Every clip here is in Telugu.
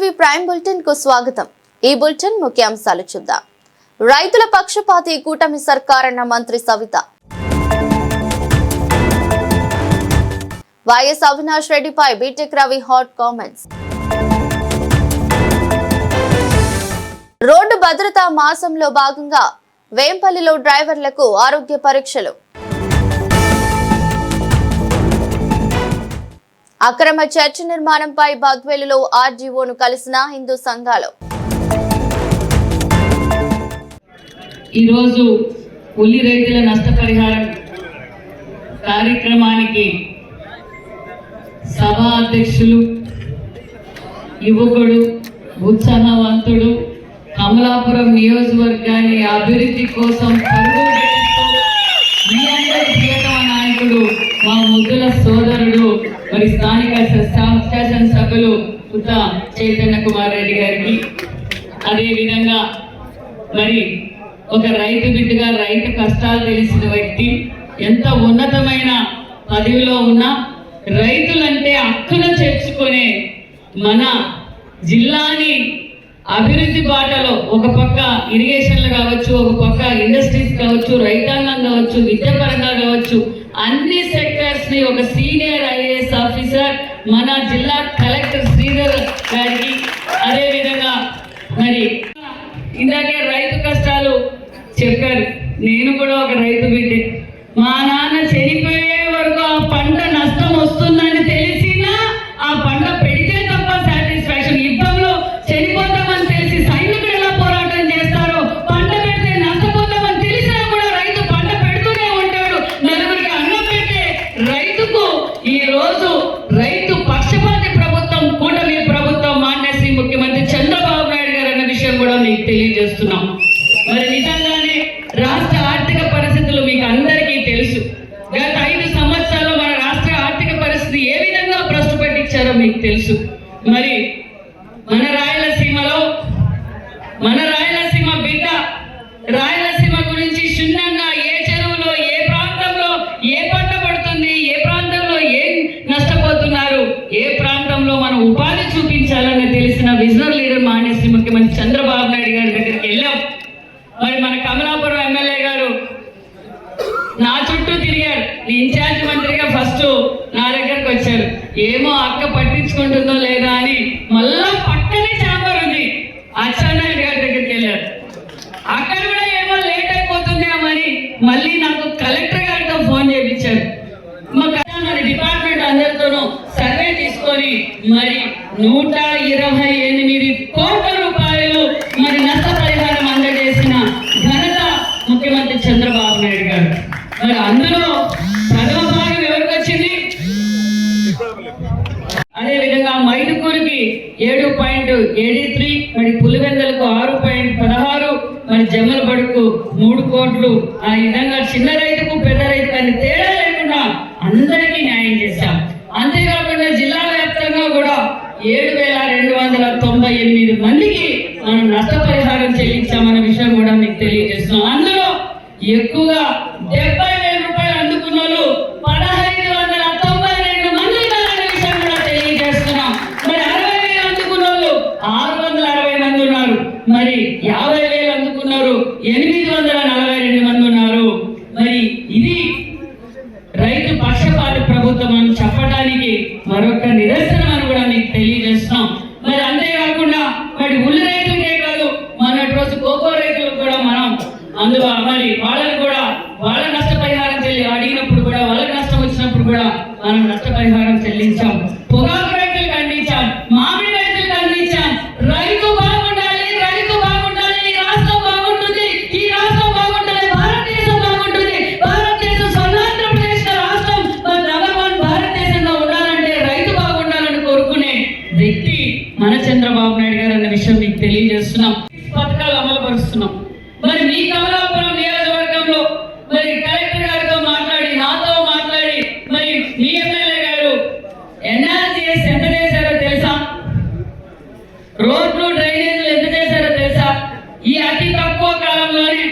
టీవీ ప్రైమ్ బులెటిన్ కు స్వాగతం। ఈ బులెటిన్ ముఖ్యాంశాలు చూద్దాం। రైతుల పక్షపాతి కూటమి సర్కారన్న మంత్రి సవిత। వైఎస్ అవినాష్ రెడ్డిపై BTech Ravi hot comments. Road భద్రతా మాసంలో భాగంగా వేంపల్లిలో డ్రైవర్లకు ఆరోగ్య పరీక్షలు। అక్రమ చర్చి నిర్మాణంపై బద్వేలులో ఆర్జీఓను కలిసిన హిందూ సంఘాలు। ఈరోజు ఉల్లి రైతుల నష్టపరిహారం కార్యక్రమానికి సభా అధ్యక్షులు యువకుడు ఉత్సాహవంతుడు కమలాపురం నియోజకవర్గాన్ని అభివృద్ధి కోసం నాయకుడు మా ముద్దుల సోదరుడు మరి స్థానిక శాసనసభ్యులు పుట్ట చైతన్య కుమార్ రెడ్డి గారికి, అదేవిధంగా మరి ఒక రైతు బిడ్డగా రైతు కష్టాలు తెలిసిన వ్యక్తి, ఎంత ఉన్నతమైన పదవిలో ఉన్నా రైతులంటే హక్కున చేర్చుకునే మన జిల్లాని అభివృద్ధి బాటలో ఒక పక్క ఇరిగేషన్లు కావచ్చు, ఒక పక్క ఇండస్ట్రీస్ కావచ్చు, రైతాంగం కావచ్చు, విద్యాపరంగా కావచ్చు, అన్ని సెక్టర్స్ ని ఒక సీనియర్ ఐఏఎస్ ఆఫీసర్ మన జిల్లా కలెక్టర్ శ్రీధర్ గారికి, అదేవిధంగా మరి ఇందాకే రైతు కష్టాలు చెప్పారు, నేను కూడా ఒక రైతు బిడ్డే। మా నాన్న చనిపోయే వరకు ఆ పంట నష్టం వస్తుందని తెలిసినా ఆ పంట పెడితే తప్ప సాటిస్ఫాక్షన్, యుద్ధంలో చనిపోతామని తెలిసి సైనికులు ఎలా పోరాటం చేస్తారో పంట పెడితే నష్టపోతామని తెలిసినా కూడా రైతు పంట పెడుతూనే ఉంటాడు। నలుగురికి అన్నం పెట్టే రైతుకు ఈ రోజు రైతు పక్షపాతి ప్రభుత్వం కూటమి ప్రభుత్వం మాన్యశ్రీ ముఖ్యమంత్రి చంద్రబాబు నాయుడు గారు అన్న విషయం కూడా మీకు తెలియజేస్తున్నాం। మరి నిజంగానే రాష్ట్ర ఆర్థిక పరిస్థితులు మీకు అందరికీ తెలుసు। గత 5 సంవత్సరాల్లో మన రాష్ట్ర ఆర్థిక పరిస్థితి ఏ విధంగా భ్రష్టు పట్టించారో మీకు తెలుసు। మరి మన రాయలసీమ బిడ్డ రాయలసీమ గురించి క్షుణ్ణంగా ఏ చెరువులో ఏ ప్రాంతంలో ఏ పంట పడుతుంది, ఏ ప్రాంతంలో ఏం నష్టపోతున్నారు, ఏ ప్రాంతంలో మనం ఉపాధి చూపించాలని తెలిసిన విజనరీ లీడర్ మాన్యశ్రీ ముఖ్యమంత్రి చంద్రబాబు నాయుడు గారి దగ్గరికి వెళ్ళాం। మరి మన కమలాపురం ఎమ్మెల్యే గారు నా చుట్టూ తిరిగారు, ఇన్ఛార్జ్ మంత్రిగా ఫస్ట్ నా దగ్గరకు వచ్చారు, ఏమో అక్క పట్టించుకుంటుందో లేదా అని మళ్ళా పక్కనే చాంబర్ ఉంది అచ్చెన్నాయుడు గారి దగ్గరికి వెళ్ళారు, అక్కడ కూడా ఏమో లేట్ అయిపోతుందేమని మళ్ళీ నాకు కలెక్టర్ గారితో ఫోన్ చేయించారు। మన డిపార్ట్మెంట్ అందరితోనూ సర్వే తీసుకొని మరి 128 కోట్ల రూపాయలు మరి నష్టపరిహారం అందజేసిన ఘనత ముఖ్యమంత్రి చంద్రబాబు నాయుడు గారు। మరి అందులో ప్రథమ భాగం ఎవరికి వచ్చింది? అదేవిధంగా మైదుకూరుకి 7.83, మరి పులివెందలకు 6.16, మరి జమ్మలబడుకు 3 కోట్లు, ఆ విధంగా చిన్న రైతుకు పెద్ద రైతుకు అని తేడా లేకుండా అందరికీ న్యాయం చేశాం। అంతేకాకుండా జిల్లా వ్యాప్తంగా కూడా 7,298 మందికి మనం నష్టపరిహారం చెల్లించామన్న విషయం కూడా మీకు తెలియజేస్తున్నాం। అందులో ఎక్కువగా 70,000 రూపాయలు అందుకున్న వాళ్ళు 1,592 మంది ఉన్నారన్న విషయం కూడా తెలియజేస్తున్నాం। మరి 60,000 అందుకున్న వాళ్ళు 660 మంది ఉన్నారు, మరి 50,000 అందుకున్నారు 842 మంది ఉన్నారు। మరి ఇది రైతు పక్షపాత ప్రభుత్వం అని చెప్పడానికి మరొక నిదర్శనం అని కూడా మీకు తెలియజేస్తున్నాం। మరి అంతేకాకుండా మరి ఉల్లి రైతులకే కాదు, మొన్నటి రోజు కోకో రైతులకు కూడా మనం అందులో మరి వాళ్ళని కూడా వాళ్ళ నష్టపరిహారం అడిగినప్పుడు కూడా వాళ్ళకి నష్టం వచ్చినప్పుడు కూడా మనం నష్టపరిహారం చెల్లించాం। పొగాకు రైతులకు అందించాం, మామిడి రైతులకు అందించాం। రైతు బాగుండాలి, రైతు బాగుండాలి, ఈ రాష్ట్రం బాగుంటుంది, ఈ రాష్ట్రం బాగుంటుంది, భారతదేశం బాగుంటుంది, భారతదేశం స్వర్ణాంధ్రప్రదేశ్ రాష్ట్రం నంబర్ 1 భారతదేశంలో ఉండాలంటే రైతు బాగుండాలని కోరుకునే వ్యక్తి మన చంద్రబాబు నాయుడు గారు అన్న విషయం మీకు తెలియజేస్తున్నాం। పథకాలు అమలు పరుస్తున్నాం। మరి మీ కమలాపురం నియోజకవర్గంలో మరి కలెక్టర్ గారితో మాట్లాడి, నాతో మాట్లాడి, మరి మీ ఎమ్మెల్యే గారు ఎన్ఆర్జీఎస్ ఎంత చేశారో తెలుసా? రోడ్లు డ్రైనేజీలు ఎంత చేశారో తెలుసా? ఈ అతి తక్కువ కాలంలోనే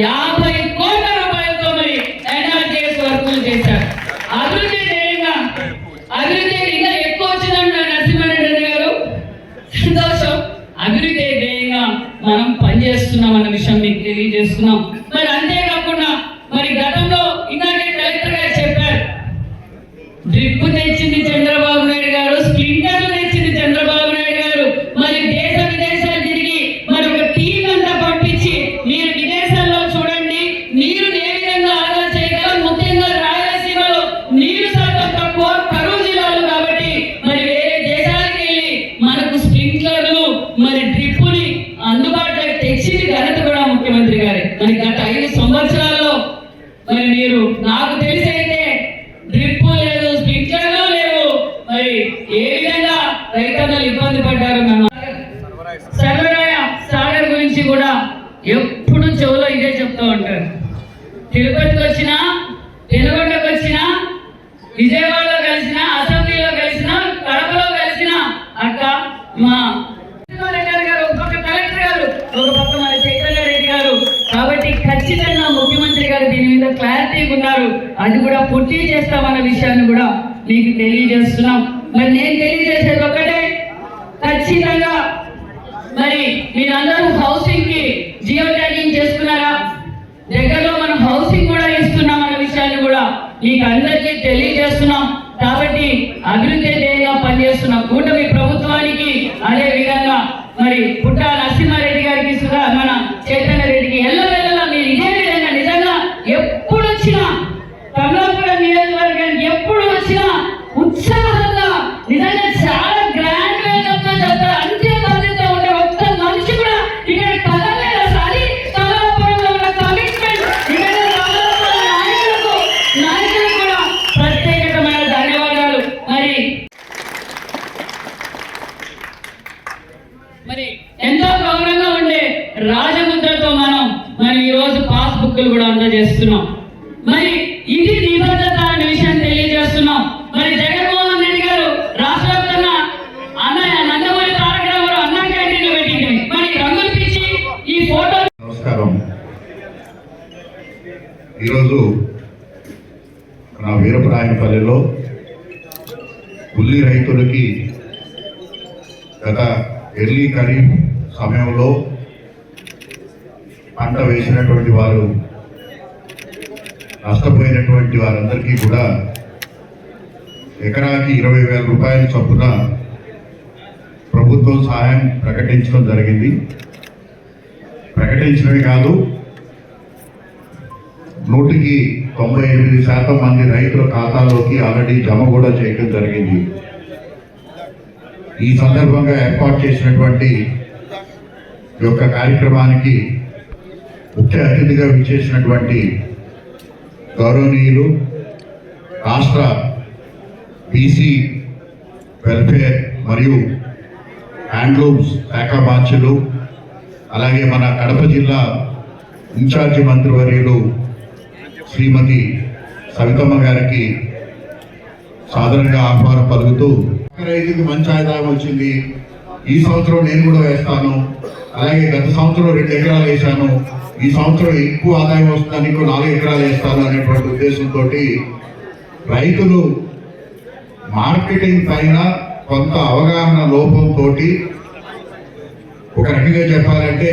50 కోట్ల రూపాయలతో మరి ఎన్ఆర్జీఎస్ వర్కులు చేశారు। అభివృద్ధి ఇంకా ఎక్కువ వచ్చిందంట నరసింహారెడ్డి గారు। అభివృద్ధి ధ్యేయంగా మనం పనిచేస్తున్నాం అన్న విషయం మీకు తెలియజేస్తున్నాం. మరి అంతేకాకుండా మరి గతంలో ఇందాకే కలెక్టర్ గారు చెప్పారు, డ్రిప్ తెచ్చింది చంద్రబాబు నాయుడు గారు, స్ప్రింక్లర్లు తెచ్చింది చంద్రబాబు నాయుడు గారు. మరి దేశ విదేశాలు తిరిగి మరి ఒక టీం అంతా పంపించి మీరు విదేశాల్లో చూడండి నీరు ఏ విధంగా ఆదా చేయగలం. ముఖ్యంగా రాయలసీమలో నీరు శాతం తక్కువ, కరువు జిల్లాలు కాబట్టి మరి వేరే దేశాలకు వెళ్ళి మనకు స్ప్రింక్లర్లు మరి డ్రిప్పుని అందుబాటులోకి తెచ్చింది ఘనత కూడా ముఖ్యమంత్రి గారే. మరి గత 5 సంవత్సరాల్లో మరి మీరు నాకు తెలిసి అయితే డ్రిప్పు లేదు, స్ప్రింక్లర్లు లేవు. మరి ఏ విధంగా రైతన్నలు ఇబ్బంది పడ్డారు. సర్వరాయ సాగర్ గురించి కూడా ఎప్పుడు చెవులో ఇదే చెప్తూ ఉంటారు. తిరుపతికి వచ్చినా, పెనుగొండకు వచ్చినా, విజయవాడలో కలిసినా, అసెంబ్లీలో కలిసినా, కడపలో కలిసినా అక్క మా గారు, ఒక పక్క కలెక్టర్ గారు, ఒక పక్క మన చైతన్య రెడ్డి గారు. కాబట్టి ఖచ్చితంగా ముఖ్యమంత్రి గారు దీని మీద క్లారిటీగా ఉన్నారు. అది కూడా పూర్తి చేస్తామన్న విషయాన్ని కూడా మీకు తెలియజేస్తున్నాం. మరి నేను తెలియజేసేది ఒకటే, ఖచ్చితంగా మరి మీరందరూ హౌసింగ్ కి జియో ట్యాగింగ్ చేసుకున్నారా? దగ్గరలో మనం హౌసింగ్ కూడా ఇస్తున్నాం అన్న విషయాన్ని కూడా మీకు అందరికీ తెలియజేస్తున్నాం. కాబట్టి అభివృద్ధి ధ్యేయంగా పనిచేస్తున్న కూటమి ప్రభుత్వానికి, అదే విధంగా మరి పుట్ట నరసింహారెడ్డి గారికి, మన చైతన్య రెడ్డికి ఎల్లవెల్లలా మీరు ఇదే విధంగా నిజంగా ఎప్పుడు వచ్చినా కమలాపురం నియోజకవర్గానికి ఎప్పుడు వచ్చినా ఉత్సాహంగా నిజంగా చాలా గ్రాండ్ వేగంతో చెప్తారు. అంతే బాధ్యత ఉండే ఒక్క మనిషి కూడా ఇక్కడ కదలేదు. సారి కమలాపురంలో ఉన్న కమిట్మెంట్ ఇక్కడ నాయకులకు కూడా ప్రత్యేకమైన ధన్యవాదాలు. మరి ఎంతో గౌరవంగా ఉండే రాజముద్రతో మనం మరి ఈరోజు పాస్ బుక్లు కూడా అందజేస్తున్నాం. మరి ఇది నిబద్ధత అనే విషయాన్ని తెలియజేస్తున్నాం. మరి జగన్మోహన్ రెడ్డి గారు రాష్ట్ర వ్యాప్తంగా అన్నయ్య నందమూరి తారక రామారావు అన్న క్యాంటీన్లు పెట్టింది. మరి రంగులు పిచ్చి ఈ ఫోటో. నమస్కారం. ఈరోజు నా వీరప్రాయనపల్లిలో ఉల్లి రైతులకి గత ఎర్లీ ఖరీఫ్ సమయంలో పంట వేసినటువంటి వారు, నష్టపోయినటువంటి వారందరికీ కూడా ఎకరాకి 20,000 రూపాయల చొప్పున ప్రభుత్వం సహాయం ప్రకటించడం జరిగింది. ప్రకటించడమే కాదు, 99% మంది రైతుల ఖాతాలోకి ఆల్రెడీ జమ కూడా చేయడం జరిగింది. ఈ సందర్భంగా ఏర్పాటు చేసినటువంటి ఈ యొక్క కార్యక్రమానికి ముఖ్య అతిథిగా విచ్చేసినటువంటి గౌరవనీయులు రాష్ట్ర బీసీ వెల్ఫేర్ మరియు హ్యాండ్లూమ్స్ శాఖ బాధ్యులు, అలాగే మన కడప జిల్లా ఇన్ఛార్జి మంత్రివర్యులు శ్రీమతి సవితమ్మ గారికి సాధారణంగా ఆహ్వానం పలుకుతూ, రైతుకి మంచి ఆదాయం వచ్చింది, ఈ సంవత్సరం నేను కూడా వేస్తాను, అలాగే గత సంవత్సరం 2 ఎకరాలు వేశాను, ఈ సంవత్సరం ఎక్కువ ఆదాయం వస్తుందని ఇంకో 4 ఎకరాలు వేస్తాను అనేటువంటి ఉద్దేశంతో రైతులు మార్కెటింగ్ పైన కొంత అవగాహన లోపంతో ఒక రకంగా చెప్పాలంటే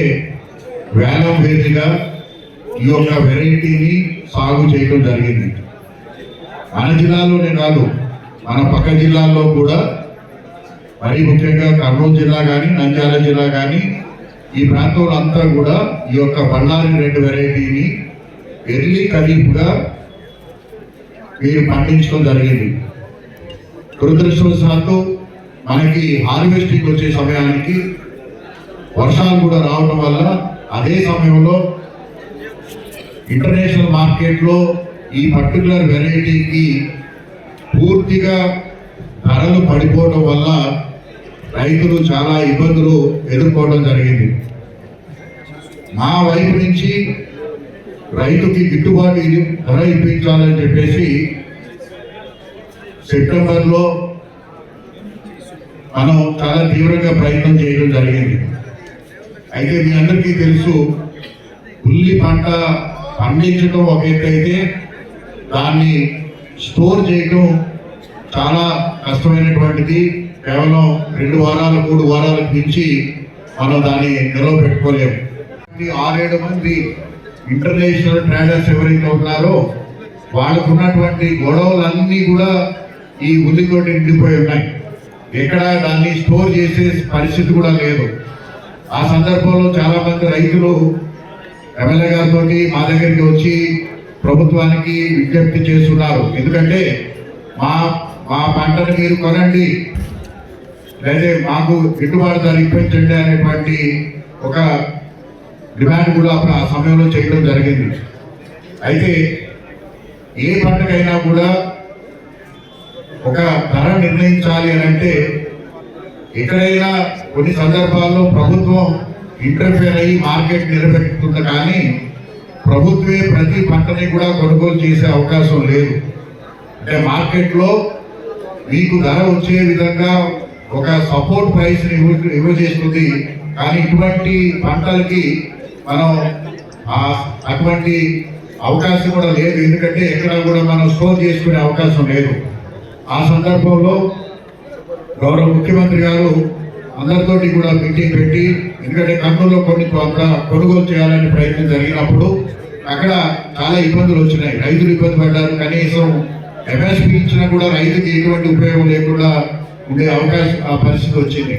వేలం వేదిగా ఈ యొక్క వెరైటీని సాగు చేయడం జరిగింది. మన జిల్లాలోనే కాదు, మన పక్క జిల్లాల్లో కూడా, మరీ ముఖ్యంగా కర్నూలు జిల్లా కానీ, నంద్యాల జిల్లా కానీ, ఈ ప్రాంతంలో అంతా కూడా ఈ యొక్క బళ్ళారి రెడ్ వెరైటీని ఎర్లీ ఖరీఫ్గా మీరు పండించడం జరిగింది. దురదృష్టవశాత్తు మనకి హార్వెస్టింగ్ వచ్చే సమయానికి వర్షాలు కూడా రావడం వల్ల అదే సమయంలో ఇంటర్నేషనల్ మార్కెట్లో ఈ పర్టికులర్ వెరైటీకి పూర్తిగా ధరలు పడిపోవడం వల్ల రైతులు చాలా ఇబ్బందులు ఎదుర్కోవడం జరిగింది. మా వైపు నుంచి రైతుకి గిట్టుబాటు ధర ఇప్పించాలని చెప్పేసి సెప్టెంబర్లో మనం చాలా తీవ్రంగా ప్రయత్నం చేయడం జరిగింది. అయితే మీ అందరికీ తెలుసు, ఉల్లి పంట పండించడం ఒక ఎత్తు అయితే దాన్ని స్టోర్ చేయడం చాలా కష్టమైనటువంటిది. కేవలం 2 వారాలు 3 వారాలకు మించి మనం దాన్ని నిలవబెట్టుకోలేము. 6-7 మంది ఇంటర్నేషనల్ ట్రేడర్స్ ఎవరైతే ఉన్నారో వాళ్ళకు ఉన్నటువంటి గొడవలన్నీ కూడా ఈ ఉల్లితోటి నిండిపోయి ఉన్నాయి. ఎక్కడ దాన్ని స్టోర్ చేసే పరిస్థితి కూడా లేదు. ఆ సందర్భంలో చాలా మంది రైతులు ఎమ్మెల్యే గారితో మా దగ్గరికి వచ్చి ప్రభుత్వానికి విజ్ఞప్తి చేస్తున్నారు. ఎందుకంటే మా పంటను మీరు కొనండి, లేదా మాకు గిట్టుబాటు ధర ఇప్పించండి అనేటువంటి ఒక డిమాండ్ కూడా ఆ సమయంలో చేయడం జరిగింది. అయితే ఏ పంటకైనా కూడా ఒక ధర నిర్ణయించాలి అని అంటే ఎక్కడైనా కొన్ని సందర్భాల్లో ప్రభుత్వం ఇంటర్ఫేర్ అయ్యి మార్కెట్ నిలబెట్టుతుంది, కానీ ప్రభుత్వమే ప్రతి పంటని కూడా కొనుగోలు చేసే అవకాశం లేదు. అంటే మార్కెట్లో మీకు ధర వచ్చే విధంగా ఒక సపోర్ట్ ప్రైస్ ఇవ్వజేస్తుంది, కానీ ఇటువంటి పంటలకి మనం అటువంటి అవకాశం కూడా లేదు. ఎందుకంటే ఎక్కడ కూడా మనం స్టోర్ చేసుకునే అవకాశం లేదు. ఆ సందర్భంలో గౌరవ ముఖ్యమంత్రి గారు అందరితోటి కూడా మీటింగ్ పెట్టి, ఎందుకంటే కర్నూలులో కొన్ని కొంత కొనుగోలు చేయాలని ప్రయత్నం జరిగినప్పుడు అక్కడ చాలా ఇబ్బందులు వచ్చినాయి. రైతులు ఇబ్బంది పడ్డారు. కనీసం ఎంఎస్పీ ఇచ్చినా కూడా రైతుకి ఎటువంటి ఉపయోగం లేకుండా ఉండే అవకాశం ఆ పరిస్థితి వచ్చింది.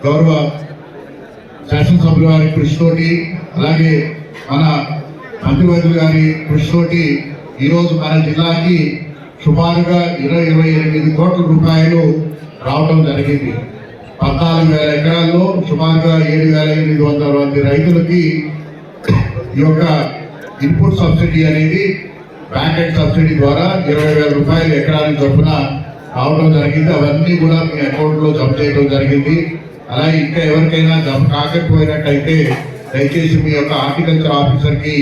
గౌరవ శాసనసభ్యుల వారి కృషితోటి, అలాగే మన మంత్రివర్యులు గారి కృషితోటి ఈరోజు మన జిల్లాకి సుమారుగా 28 కోట్ల రూపాయలు రావడం జరిగింది. 14,000 ఎకరాల్లో సుమారుగా 7,800 మంది రైతులకి ఈ యొక్క ఇన్పుట్ సబ్సిడీ అనేది బ్యాంకెట్ సబ్సిడీ ద్వారా 20,000 రూపాయలు ఎకరానికి చొప్పున రావడం జరిగింది. అవన్నీ కూడా మీ అకౌంట్లో జమ చేయడం జరిగింది. అలాగే ఇంకా ఎవరికైనా జమ కాకపోయినట్టయితే దయచేసి మీ యొక్క హార్టికల్చర్ ఆఫీసర్కి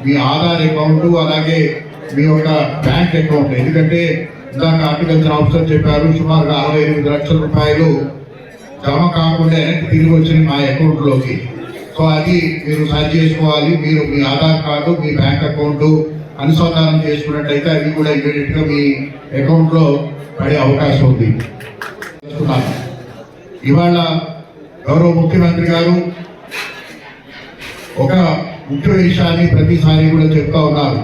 మీ ఆధార్ అకౌంట్, అలాగే మీ యొక్క బ్యాంక్ అకౌంట్, ఎందుకంటే ఇందాక హార్టికల్చర్ ఆఫీసర్ చెప్పారు సుమారుగా 68 లక్షల రూపాయలు జమ కాకుండా తిరిగి వచ్చిన మా అకౌంట్లోకి. సో అది మీరు సర్చ్ చేసుకోవాలి. మీరు మీ ఆధార్ కార్డు, మీ బ్యాంక్ అకౌంట్ అనుసంధానం చేసుకున్నట్టయితే అవి కూడా ఇమీడియట్గా మీ అకౌంట్లో పడే అవకాశం ఉంది. ఇవాళ గౌరవ ముఖ్యమంత్రి గారు ఒక ముఖ్య విషయాన్ని ప్రతిసారి కూడా చెప్తా ఉన్నారు.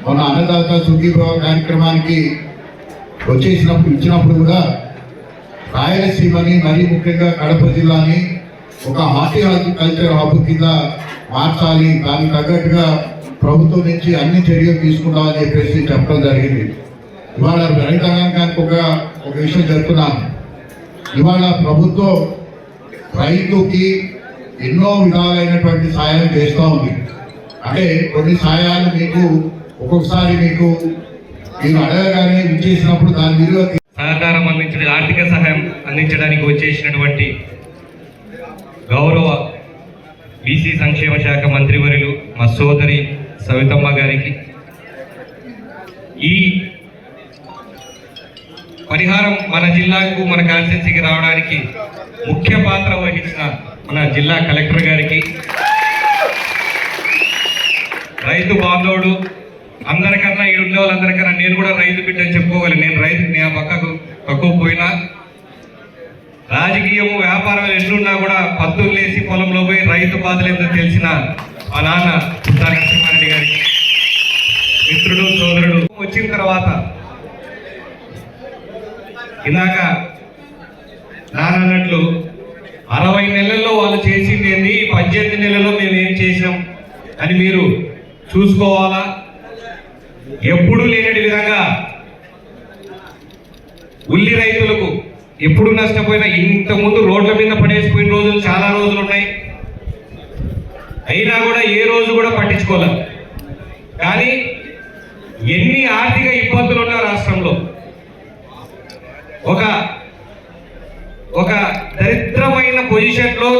మన అన్నదాత సుఖీభవ కార్యక్రమానికి ఇచ్చినప్పుడు కూడా రాయలసీమని, మరీ ముఖ్యంగా కడప జిల్లాని ఒక హార్టికల్చర్ హబ్ కింద మార్చాలి, దానికి తగ్గట్టుగా ప్రభుత్వం నుంచి అన్ని చర్యలు తీసుకుందామని చెప్పేసి చెప్పడం జరిగింది. ఇవాళ రైతాంగానికి ఒక విషయం చెప్తున్నాను. ఇవాళ ప్రభుత్వం రైతుకి ఎన్నో విధాలైనటువంటి సాయం చేస్తూ ఉంది. అంటే కొన్ని సాయాలు మీకు ఒక్కొక్కసారి మీరు అడగగానే ఇచ్చేసినప్పుడు దాని విలువ సహకారం అందించడం, ఆర్థిక సహాయం అందించడానికి వచ్చేసినటువంటి గౌరవ బీసీ సంక్షేమ శాఖ మంత్రివర్యులు మా సోదరి సవితమ్మ గారికి, ఈ పరిహారం మన జిల్లాకు, మన కాన్స్టిట్యున్సీకి రావడానికి ముఖ్య పాత్ర వహించిన మన జిల్లా కలెక్టర్ గారికి, రైతు బాంధవుడు అందరికన్నా ఈ ఉండే వాళ్ళందరికన్నా నేను కూడా రైతు బిడ్డ అని చెప్పుకోగలను. నేను రైతు పక్కకు తక్కువ పోయినా, రాజకీయము వ్యాపారం ఎన్నున్నా కూడా పత్తులు లేసి పొలంలో పోయి రైతు బాధలు ఏంటో తెలిసిన మా నాన్న పుట్టా నరసింహారెడ్డి గారికి, మిత్రుడు సోదరుడు వచ్చిన తర్వాత ఇందాక నాన్నట్లు 60 నెలల్లో వాళ్ళు చేసింది ఏంది, 18 నెలల్లో మేము ఏం చేసినాం అని మీరు చూసుకోవాలా. ఎప్పుడూ లేనటి విధంగా ఉల్లి రైతులకు ఎప్పుడు నష్టపోయినా, ఇంతకుముందు రోడ్ల మీద పడేసిపోయిన రోజులు చాలా రోజులు ఉన్నాయి. అయినా కూడా ఏ రోజు కూడా పట్టించుకోలేదు. కానీ ఎన్ని ఆర్థిక ఇబ్బందులు ఉన్నా రాష్ట్రంలో ఒక దరిద్రమైన పొజిషన్లో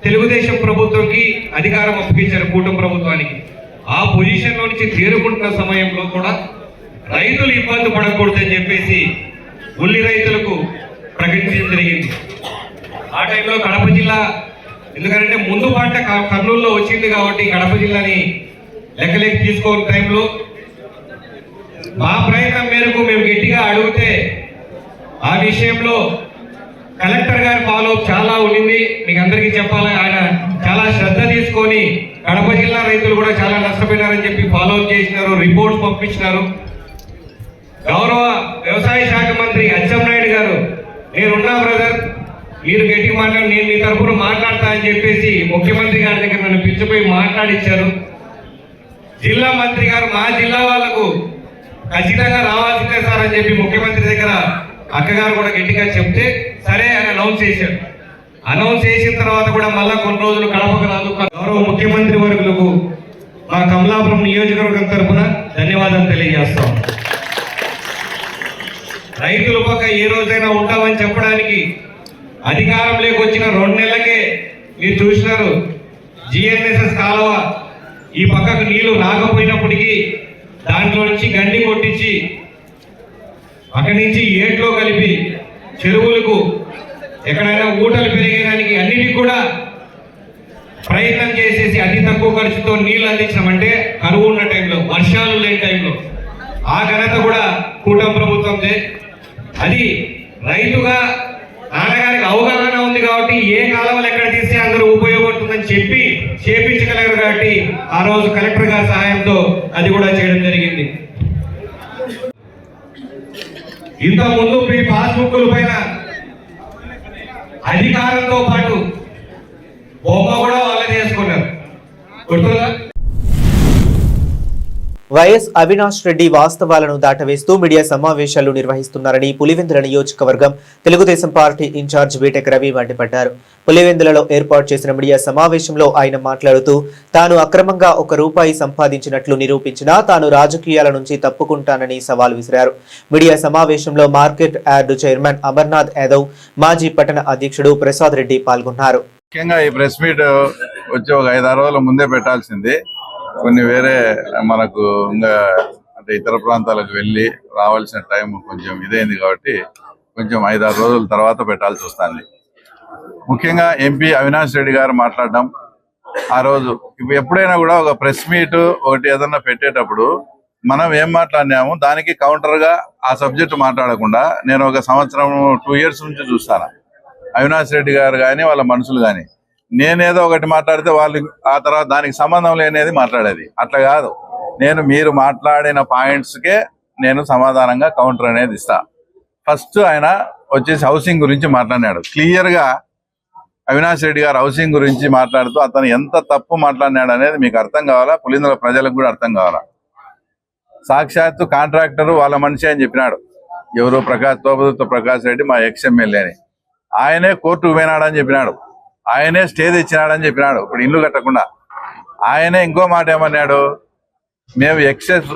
తెలుగుదేశం ప్రభుత్వంకి అధికారం అప్పగించారు, కూటమి ప్రభుత్వానికి. ఆ పొజిషన్లో నుంచి తేరుకుంటున్న సమయంలో కూడా రైతులు ఇబ్బంది పడకూడదని చెప్పేసి ఉల్లి రైతులకు ప్రకటించడం జరిగింది. ఆ టైంలో కడప జిల్లా, ఎందుకంటే ముందు పంట కర్నూలులో వచ్చింది కాబట్టి కడప జిల్లాని లెక్కలేకి తీసుకోని టైంలో మా ప్రయత్నం మేరకు మేము గట్టిగా అడిగితే ఆ విషయంలో కలెక్టర్ గారి ఫాలో చాలా ఉండింది. మీకు అందరికీ చెప్పాలి, ఆయన చాలా శ్రద్ధ తీసుకొని కడప జిల్లా రైతులు కూడా చాలా నష్టపోయినారని చెప్పి ఫాలో అప్ చేసినారు, రిపోర్ట్స్ పంపించినారు. గౌరవ వ్యవసాయ శాఖ మంత్రి అచ్చెన్నాయుడు గారు, నేనున్నా బ్రదర్, మీరు గట్టిగా మాట్లాడి నేను మీ తరఫున మాట్లాడతా అని చెప్పేసి ముఖ్యమంత్రి గారి దగ్గర నన్ను పిలిచిపోయి మాట్లాడించారు. జిల్లా మంత్రి గారు మా జిల్లా వాళ్లకు ఖచ్చితంగా రావాల్సిందే సార్ అని చెప్పి ముఖ్యమంత్రి దగ్గర అక్కగారు కూడా గట్టిగా చెప్తే సరే అని అనౌన్స్ చేశారు. అనౌన్స్ చేసిన తర్వాత కూడా మళ్ళా కొన్ని రోజులు కడపకు రాదు. గౌరవ ముఖ్యమంత్రి వర్గులకు మా కమలాపురం నియోజకవర్గం తరఫున ధన్యవాదాలు తెలియజేస్తాం. రైతుల పక్క ఏ రోజైనా ఉంటామని చెప్పడానికి అధికారంలోకి వచ్చిన 2 నెలలకే మీరు చూసినారు. జిఎన్ఎస్ఎస్ కాలువ ఈ పక్కకు నీళ్లు రాకపోయినప్పటికీ దాంట్లో నుంచి గండి కొట్టించి అక్కడి నుంచి ఏట్లో కలిపి చెరువులకు ఎక్కడైనా ఊటలు పెరిగేదానికి అన్నిటికీ కూడా ప్రయత్నం చేసేసి అతి తక్కువ ఖర్చుతో నీళ్లు అందించామంటే కరువు ఉన్న టైంలో, వర్షాలు లేని టైంలో ఆ ఘనత కూడా కూటమి ప్రభుత్వందే. అది రైతుగా నాన్నగారికి అవగాహన ఉంది కాబట్టి ఏ కాలంలో ఎక్కడ తీస్తే అందరూ ఉపయోగపడుతుందని చెప్పి చేపించగలరు కాబట్టి ఆ రోజు కలెక్టర్ గారి సహాయంతో అది కూడా చేయడం జరిగింది. ఇంత ముందు మీ పాస్బుక్ల పైన అధికారంతో పాటు బొమ్మ కూడా వాళ్ళే చేసుకున్నారు, గుర్తుందా? వైఎస్ అవినాష్ రెడ్డి వాస్తవాలను దాటవేస్తూ మీడియా సమావేశాలు నిర్వహిస్తున్నారని పులివెందుల నియోజకవర్గం Telugu Desam party incharge BTech Ravi మండిపడ్డారు. పులివెందులలో ఏర్పాటు చేసిన మీడియా సమావేశంలో ఆయన మాట్లాడుతూ తాను అక్రమంగా ₹1 సంపాదించినట్లు నిరూపించినా తాను రాజకీయాల నుంచి తప్పుకుంటానని సవాల్ విసిరారు. మీడియా సమావేశంలో market yard chairman Amarnath Yadav, మాజీ పట్టణ అధ్యక్షుడు ప్రసాద్ రెడ్డి పాల్గొన్నారు. ముఖ్యంగా ఈ ప్రెస్ మీట్ వచ్చి ఒక 5-6 రోజుల ముందే పెట్టాల్సింది. కొన్ని వేరే మనకు ఇంకా అంటే ఇతర ప్రాంతాలకు వెళ్ళి రావాల్సిన టైం కొంచెం ఇదైంది కాబట్టి కొంచెం 5-6 రోజుల తర్వాత పెట్టాల్సి వస్తుంది. ముఖ్యంగా ఎంపీ అవినాష్ రెడ్డి గారు మాట్లాడడం ఆ రోజు ఎప్పుడైనా కూడా ఒక ప్రెస్ మీట్ ఒకటి ఏదన్నా పెట్టేటప్పుడు మనం ఏం మాట్లాడినాము దానికి కౌంటర్గా ఆ సబ్జెక్ట్ మాట్లాడకుండా నేను ఒక 2 years నుంచి చూస్తాను. అవినాష్ రెడ్డి గారు కానీ వాళ్ళ మనుషులు కానీ నేనేదో ఒకటి మాట్లాడితే వాళ్ళు ఆ తర్వాత దానికి సంబంధం లేనిది మాట్లాడేది. అట్లా కాదు, నేను మీరు మాట్లాడిన పాయింట్స్కే నేను సమాధానంగా కౌంటర్ అనేది ఇస్తా. ఫస్ట్ ఆయన వచ్చేసి హౌసింగ్ గురించి మాట్లాడినాడు. క్లియర్గా అవినాష్ రెడ్డి గారు హౌసింగ్ గురించి మాట్లాడుతూ అతను ఎంత తప్పు మాట్లాడినాడు అనేది మీకు అర్థం కావాలా, పులిందుల ప్రజలకు కూడా అర్థం కావాలా. సాక్షాత్తు కాంట్రాక్టర్ వాళ్ళ మనిషి అని చెప్పినాడు. ఎవరు? తోపదుర్తి ప్రకాష్ రెడ్డి, మా ఎక్స్ఎమ్మెల్యే అని. ఆయనే కోర్టుకు పోయినాడని చెప్పినాడు, ఆయనే స్టే తెచ్చినాడని చెప్పినాడు. ఇప్పుడు ఇల్లు కట్టకుండా ఆయనే ఇంకో మాట ఏమన్నాడు, మేము ఎక్సెస్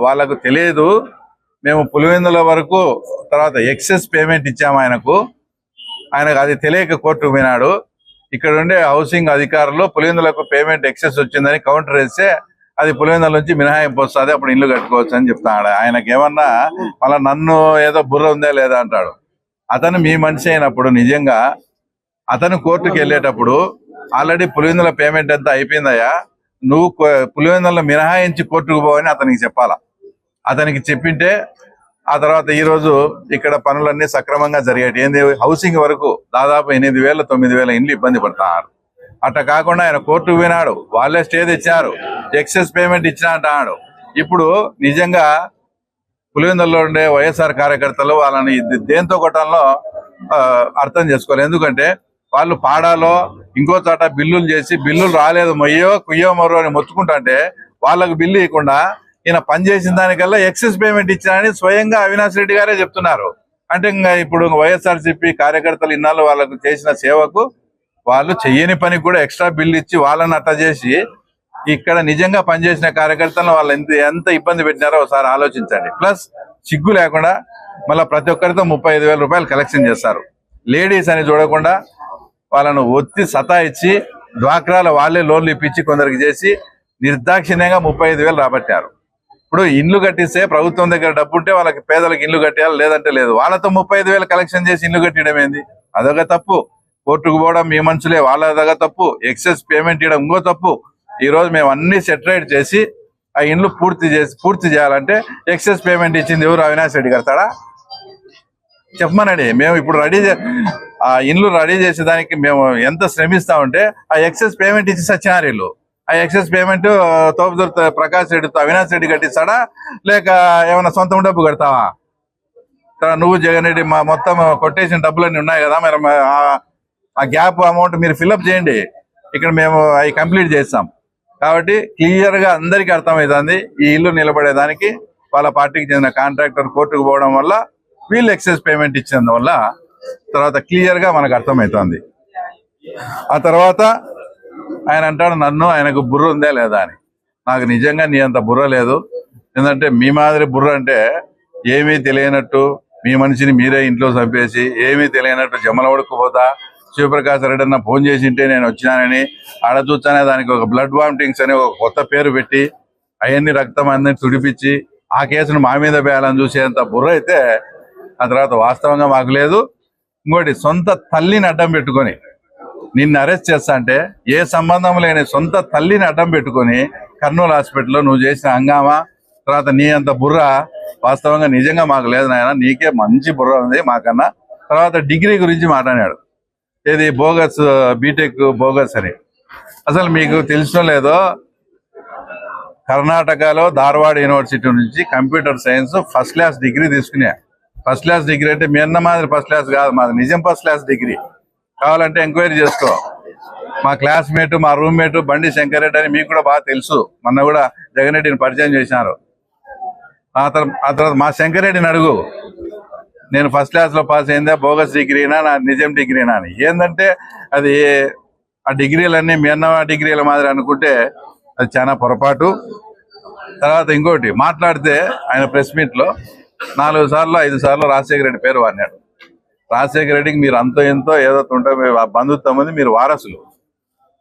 వాళ్ళకు తెలియదు, మేము పులివెందుల వరకు తర్వాత ఎక్సెస్ పేమెంట్ ఇచ్చాము ఆయనకు అది తెలియక కోర్టుకు పోయినాడు. ఇక్కడ ఉండే హౌసింగ్ అధికారులు పులివెందులకు పేమెంట్ ఎక్సెస్ వచ్చిందని కౌంటర్ వేస్తే అది పులివెందుల నుంచి మినహాయింపు వస్తుంది, అప్పుడు ఇల్లు కట్టుకోవచ్చు అని చెప్తాడు. ఆయనకి ఏమన్నా మళ్ళీ నన్ను ఏదో బుర్ర ఉందా లేదా అంటాడు. అతను మీ మనిషి అయినప్పుడు నిజంగా అతను కోర్టుకు వెళ్ళేటప్పుడు ఆల్రెడీ పులివెందుల పేమెంట్ ఎంత అయిపోయిందయ్యా, నువ్వు పులివెందులను మినహాయించి కోర్టుకు పోవని అతనికి చెప్పాలా. అతనికి చెప్పింటే ఆ తర్వాత ఈరోజు ఇక్కడ పనులన్నీ సక్రమంగా జరిగేటి. ఏంది హౌసింగ్ వరకు దాదాపు 8,000-9,000 ఇండ్లు ఇబ్బంది పడుతున్నారు. అట్లా కాకుండా ఆయన కోర్టుకు పోయినాడు, వాళ్ళే స్టే తెచ్చారు, ఎక్సెస్ పేమెంట్ ఇచ్చినా అంటున్నాడు. ఇప్పుడు నిజంగా పులివెందుల్లో ఉండే వైఎస్ఆర్ కార్యకర్తలు వాళ్ళని దేంతో కొట్టాలో అర్థం చేసుకోవాలి. ఎందుకంటే వాళ్ళు పాడాలో ఇంకో చోట బిల్లులు చేసి బిల్లులు రాలేదు మొయ్యో కుయ్యో మరో అని మొత్తుకుంటుంటే వాళ్ళకు బిల్లు ఇవ్వకుండా ఈయన పనిచేసిన దానికల్లా ఎక్సెస్ పేమెంట్ ఇచ్చారని స్వయంగా అవినాష్ రెడ్డి గారే చెప్తున్నారు. అంటే ఇంకా ఇప్పుడు వైఎస్ఆర్సీపీ కార్యకర్తలు ఇన్నాళ్ళు వాళ్ళకు చేసిన సేవకు వాళ్ళు చెయ్యని పనికి కూడా ఎక్స్ట్రా బిల్లు ఇచ్చి వాళ్ళని అట్లా చేసి ఇక్కడ నిజంగా పనిచేసిన కార్యకర్తలను వాళ్ళు ఎంత ఇబ్బంది పెట్టినారో ఒకసారి ఆలోచించండి. ప్లస్ సిగ్గు లేకుండా మళ్ళీ ప్రతి ఒక్కరితో 35,000 రూపాయలు కలెక్షన్ చేస్తారు. లేడీస్ అని చూడకుండా వాళ్ళను ఒత్తి సతాయిచ్చి డ్వాక్రాలో వాళ్ళే లోన్లు ఇప్పించి కొందరికి చేసి నిర్దాక్షిణ్యంగా 35,000 రాబట్టారు. ఇప్పుడు ఇండ్లు కట్టిస్తే ప్రభుత్వం దగ్గర డబ్బు ఉంటే వాళ్ళకి పేదలకు ఇండ్లు కట్టేయాలి, లేదంటే లేదు. వాళ్ళతో 35,000 కలెక్షన్ చేసి ఇండ్లు కట్టడం ఏంది? అదొక తప్పు. కోర్టుకు పోవడం మీ మనుషులే, వాళ్ళదొక తప్పు. ఎక్సెస్ పేమెంట్ ఇవ్వడం ఇంకో తప్పు. ఈ రోజు మేము అన్ని సెటరేట్ చేసి ఆ ఇండ్లు పూర్తి చేయాలంటే ఎక్సెస్ పేమెంట్ ఇచ్చింది ఎవరు? అవినాష్ రెడ్డి కడతాడా? చెప్పమనండి. మేము ఇప్పుడు ఆ ఇండ్లు రెడీ చేసేదానికి మేము ఎంత శ్రమిస్తామంటే ఆ ఎక్సెస్ పేమెంట్ ఇచ్చి సచ్చినారు వీళ్ళు. ఆ ఎక్సెస్ పేమెంట్ తోపుదుర్తి ప్రకాష్ రెడ్డితో అవినాష్ రెడ్డి కట్టిస్తాడా లేక ఏమైనా సొంతం డబ్బు కడతావా? నువ్వు జగన్ రెడ్డి మొత్తం కొట్టేసిన డబ్బులన్నీ ఉన్నాయి కదా, మరి ఆ గ్యాప్ అమౌంట్ మీరు ఫిల్అప్ చేయండి, ఇక్కడ మేము అవి కంప్లీట్ చేస్తాం. కాబట్టి క్లియర్ గా అందరికీ అర్థమవుతుంది ఈ ఇల్లు నిలబడేదానికి వాళ్ళ పార్టీకి చెందిన కాంట్రాక్టర్ కోర్టుకు పోవడం వల్ల వీళ్ళు ఎక్సెస్ పేమెంట్ ఇచ్చినందువల్ల తర్వాత క్లియర్ గా మనకు అర్థమవుతుంది. ఆ తర్వాత ఆయన అంటాడు నన్ను ఆయనకు బుర్ర ఉందా లేదా అని. నాకు నిజంగా నీ అంత బుర్ర లేదు. ఎందుకంటే మీ మాదిరి బుర్ర అంటే ఏమీ తెలియనట్టు మీ మనిషిని మీరే ఇంట్లో చంపేసి ఏమీ తెలియనట్టు జమ్మలవడకు పోతా శివప్రకాశ్ రెడ్డి అన్న ఫోన్ చేసి ఉంటే నేను వచ్చినానని ఆడ చూస్తానే దానికి ఒక బ్లడ్ వామిటింగ్స్ అని ఒక కొత్త పేరు పెట్టి అవన్నీ రక్తం అందరినీ తుడిపించి ఆ కేసును మా మీద వేయాలని చూసేంత బుర్ర అయితే ఆ తర్వాత వాస్తవంగా మాకు లేదు. ఇంకోటి సొంత తల్లిని అడ్డం పెట్టుకొని నిన్ను అరెస్ట్ చేస్తా అంటే ఏ సంబంధం లేని సొంత తల్లిని అడ్డం పెట్టుకొని కర్నూలు హాస్పిటల్లో నువ్వు చేసిన హంగామా తర్వాత నీ అంత బుర్ర వాస్తవంగా నిజంగా మాకు లేదు నాయన, నీకే మంచి బుర్ర ఉంది మాకన్నా. తర్వాత డిగ్రీ గురించి మాట్లాడాడు, ఏది బోగస్ బీటెక్ బోగస్ అని. అసలు మీకు తెలిసిన లేదో కర్ణాటకలో ధార్వాడ యూనివర్సిటీ నుంచి computer science first class degree తీసుకునే. ఫస్ట్ క్లాస్ డిగ్రీ అంటే మీ అన్న మాదిరి ఫస్ట్ క్లాస్ కాదు, మాది నిజం ఫస్ట్ క్లాస్ డిగ్రీ. కావాలంటే ఎంక్వైరీ చేసుకో. మా క్లాస్మేట్ మా రూమ్మేట్ బండి శంకర్ రెడ్డి అని మీకు కూడా బాగా తెలుసు, మొన్న కూడా జగన్ రెడ్డిని పరిచయం చేసినారు. ఆ తర్వాత మా శంకర్ రెడ్డిని అడుగు, నేను ఫస్ట్ క్లాస్ లో పాస్ అయిందా బోగస్ డిగ్రీనా నా నిజం డిగ్రీనా అని. ఏంటంటే అది ఆ డిగ్రీలన్నీ మీ అన్న డిగ్రీల మాదిరి అనుకుంటే అది చాలా పొరపాటు. తర్వాత ఇంకోటి మాట్లాడితే ఆయన ప్రెస్ మీట్ లో 4 సార్లు 5 సార్లు రాజశేఖర రెడ్డి పేరు వాడినాడు. రాజశేఖర రెడ్డికి మీరు అంతో ఎంతో ఏదో ఉంటే బంధుత్వం ఉంది, మీరు వారసులు,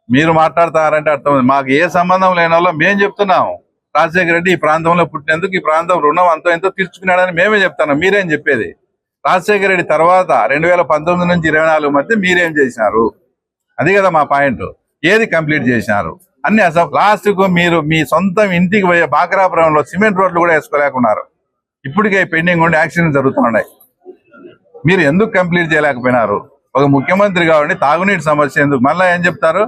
మీరు మాట్లాడతారంటే అర్థం. మాకు ఏ సంబంధం లేని వాళ్ళు మేము చెప్తున్నాము రాజశేఖర రెడ్డి ఈ ప్రాంతంలో పుట్టినందుకు ఈ ప్రాంతం రుణం అంతో ఎంతో తీర్చుకున్నాడని మేమే చెప్తున్నాం, మీరేం చెప్పేది? రాజశేఖర రెడ్డి తర్వాత 2019 నుంచి 24 మధ్య మీరేం చేసినారు? అది కదా మా పాయింట్. ఏది కంప్లీట్ చేసినారు అన్ని. అసలు లాస్ట్ కు మీరు మీ సొంతం ఇంటికి పోయే బాక్రాపురంలో సిమెంట్ రోడ్లు కూడా వేసుకోలేకున్నారు. ఇప్పటికే పెండింగ్ ఉండి యాక్సిడెంట్ జరుగుతున్నాయి. మీరు ఎందుకు కంప్లీట్ చేయలేకపోయినారు? ఒక ముఖ్యమంత్రి కాబట్టి తాగునీటి సమస్య ఎందుకు? మళ్ళీ ఏం చెప్తారు,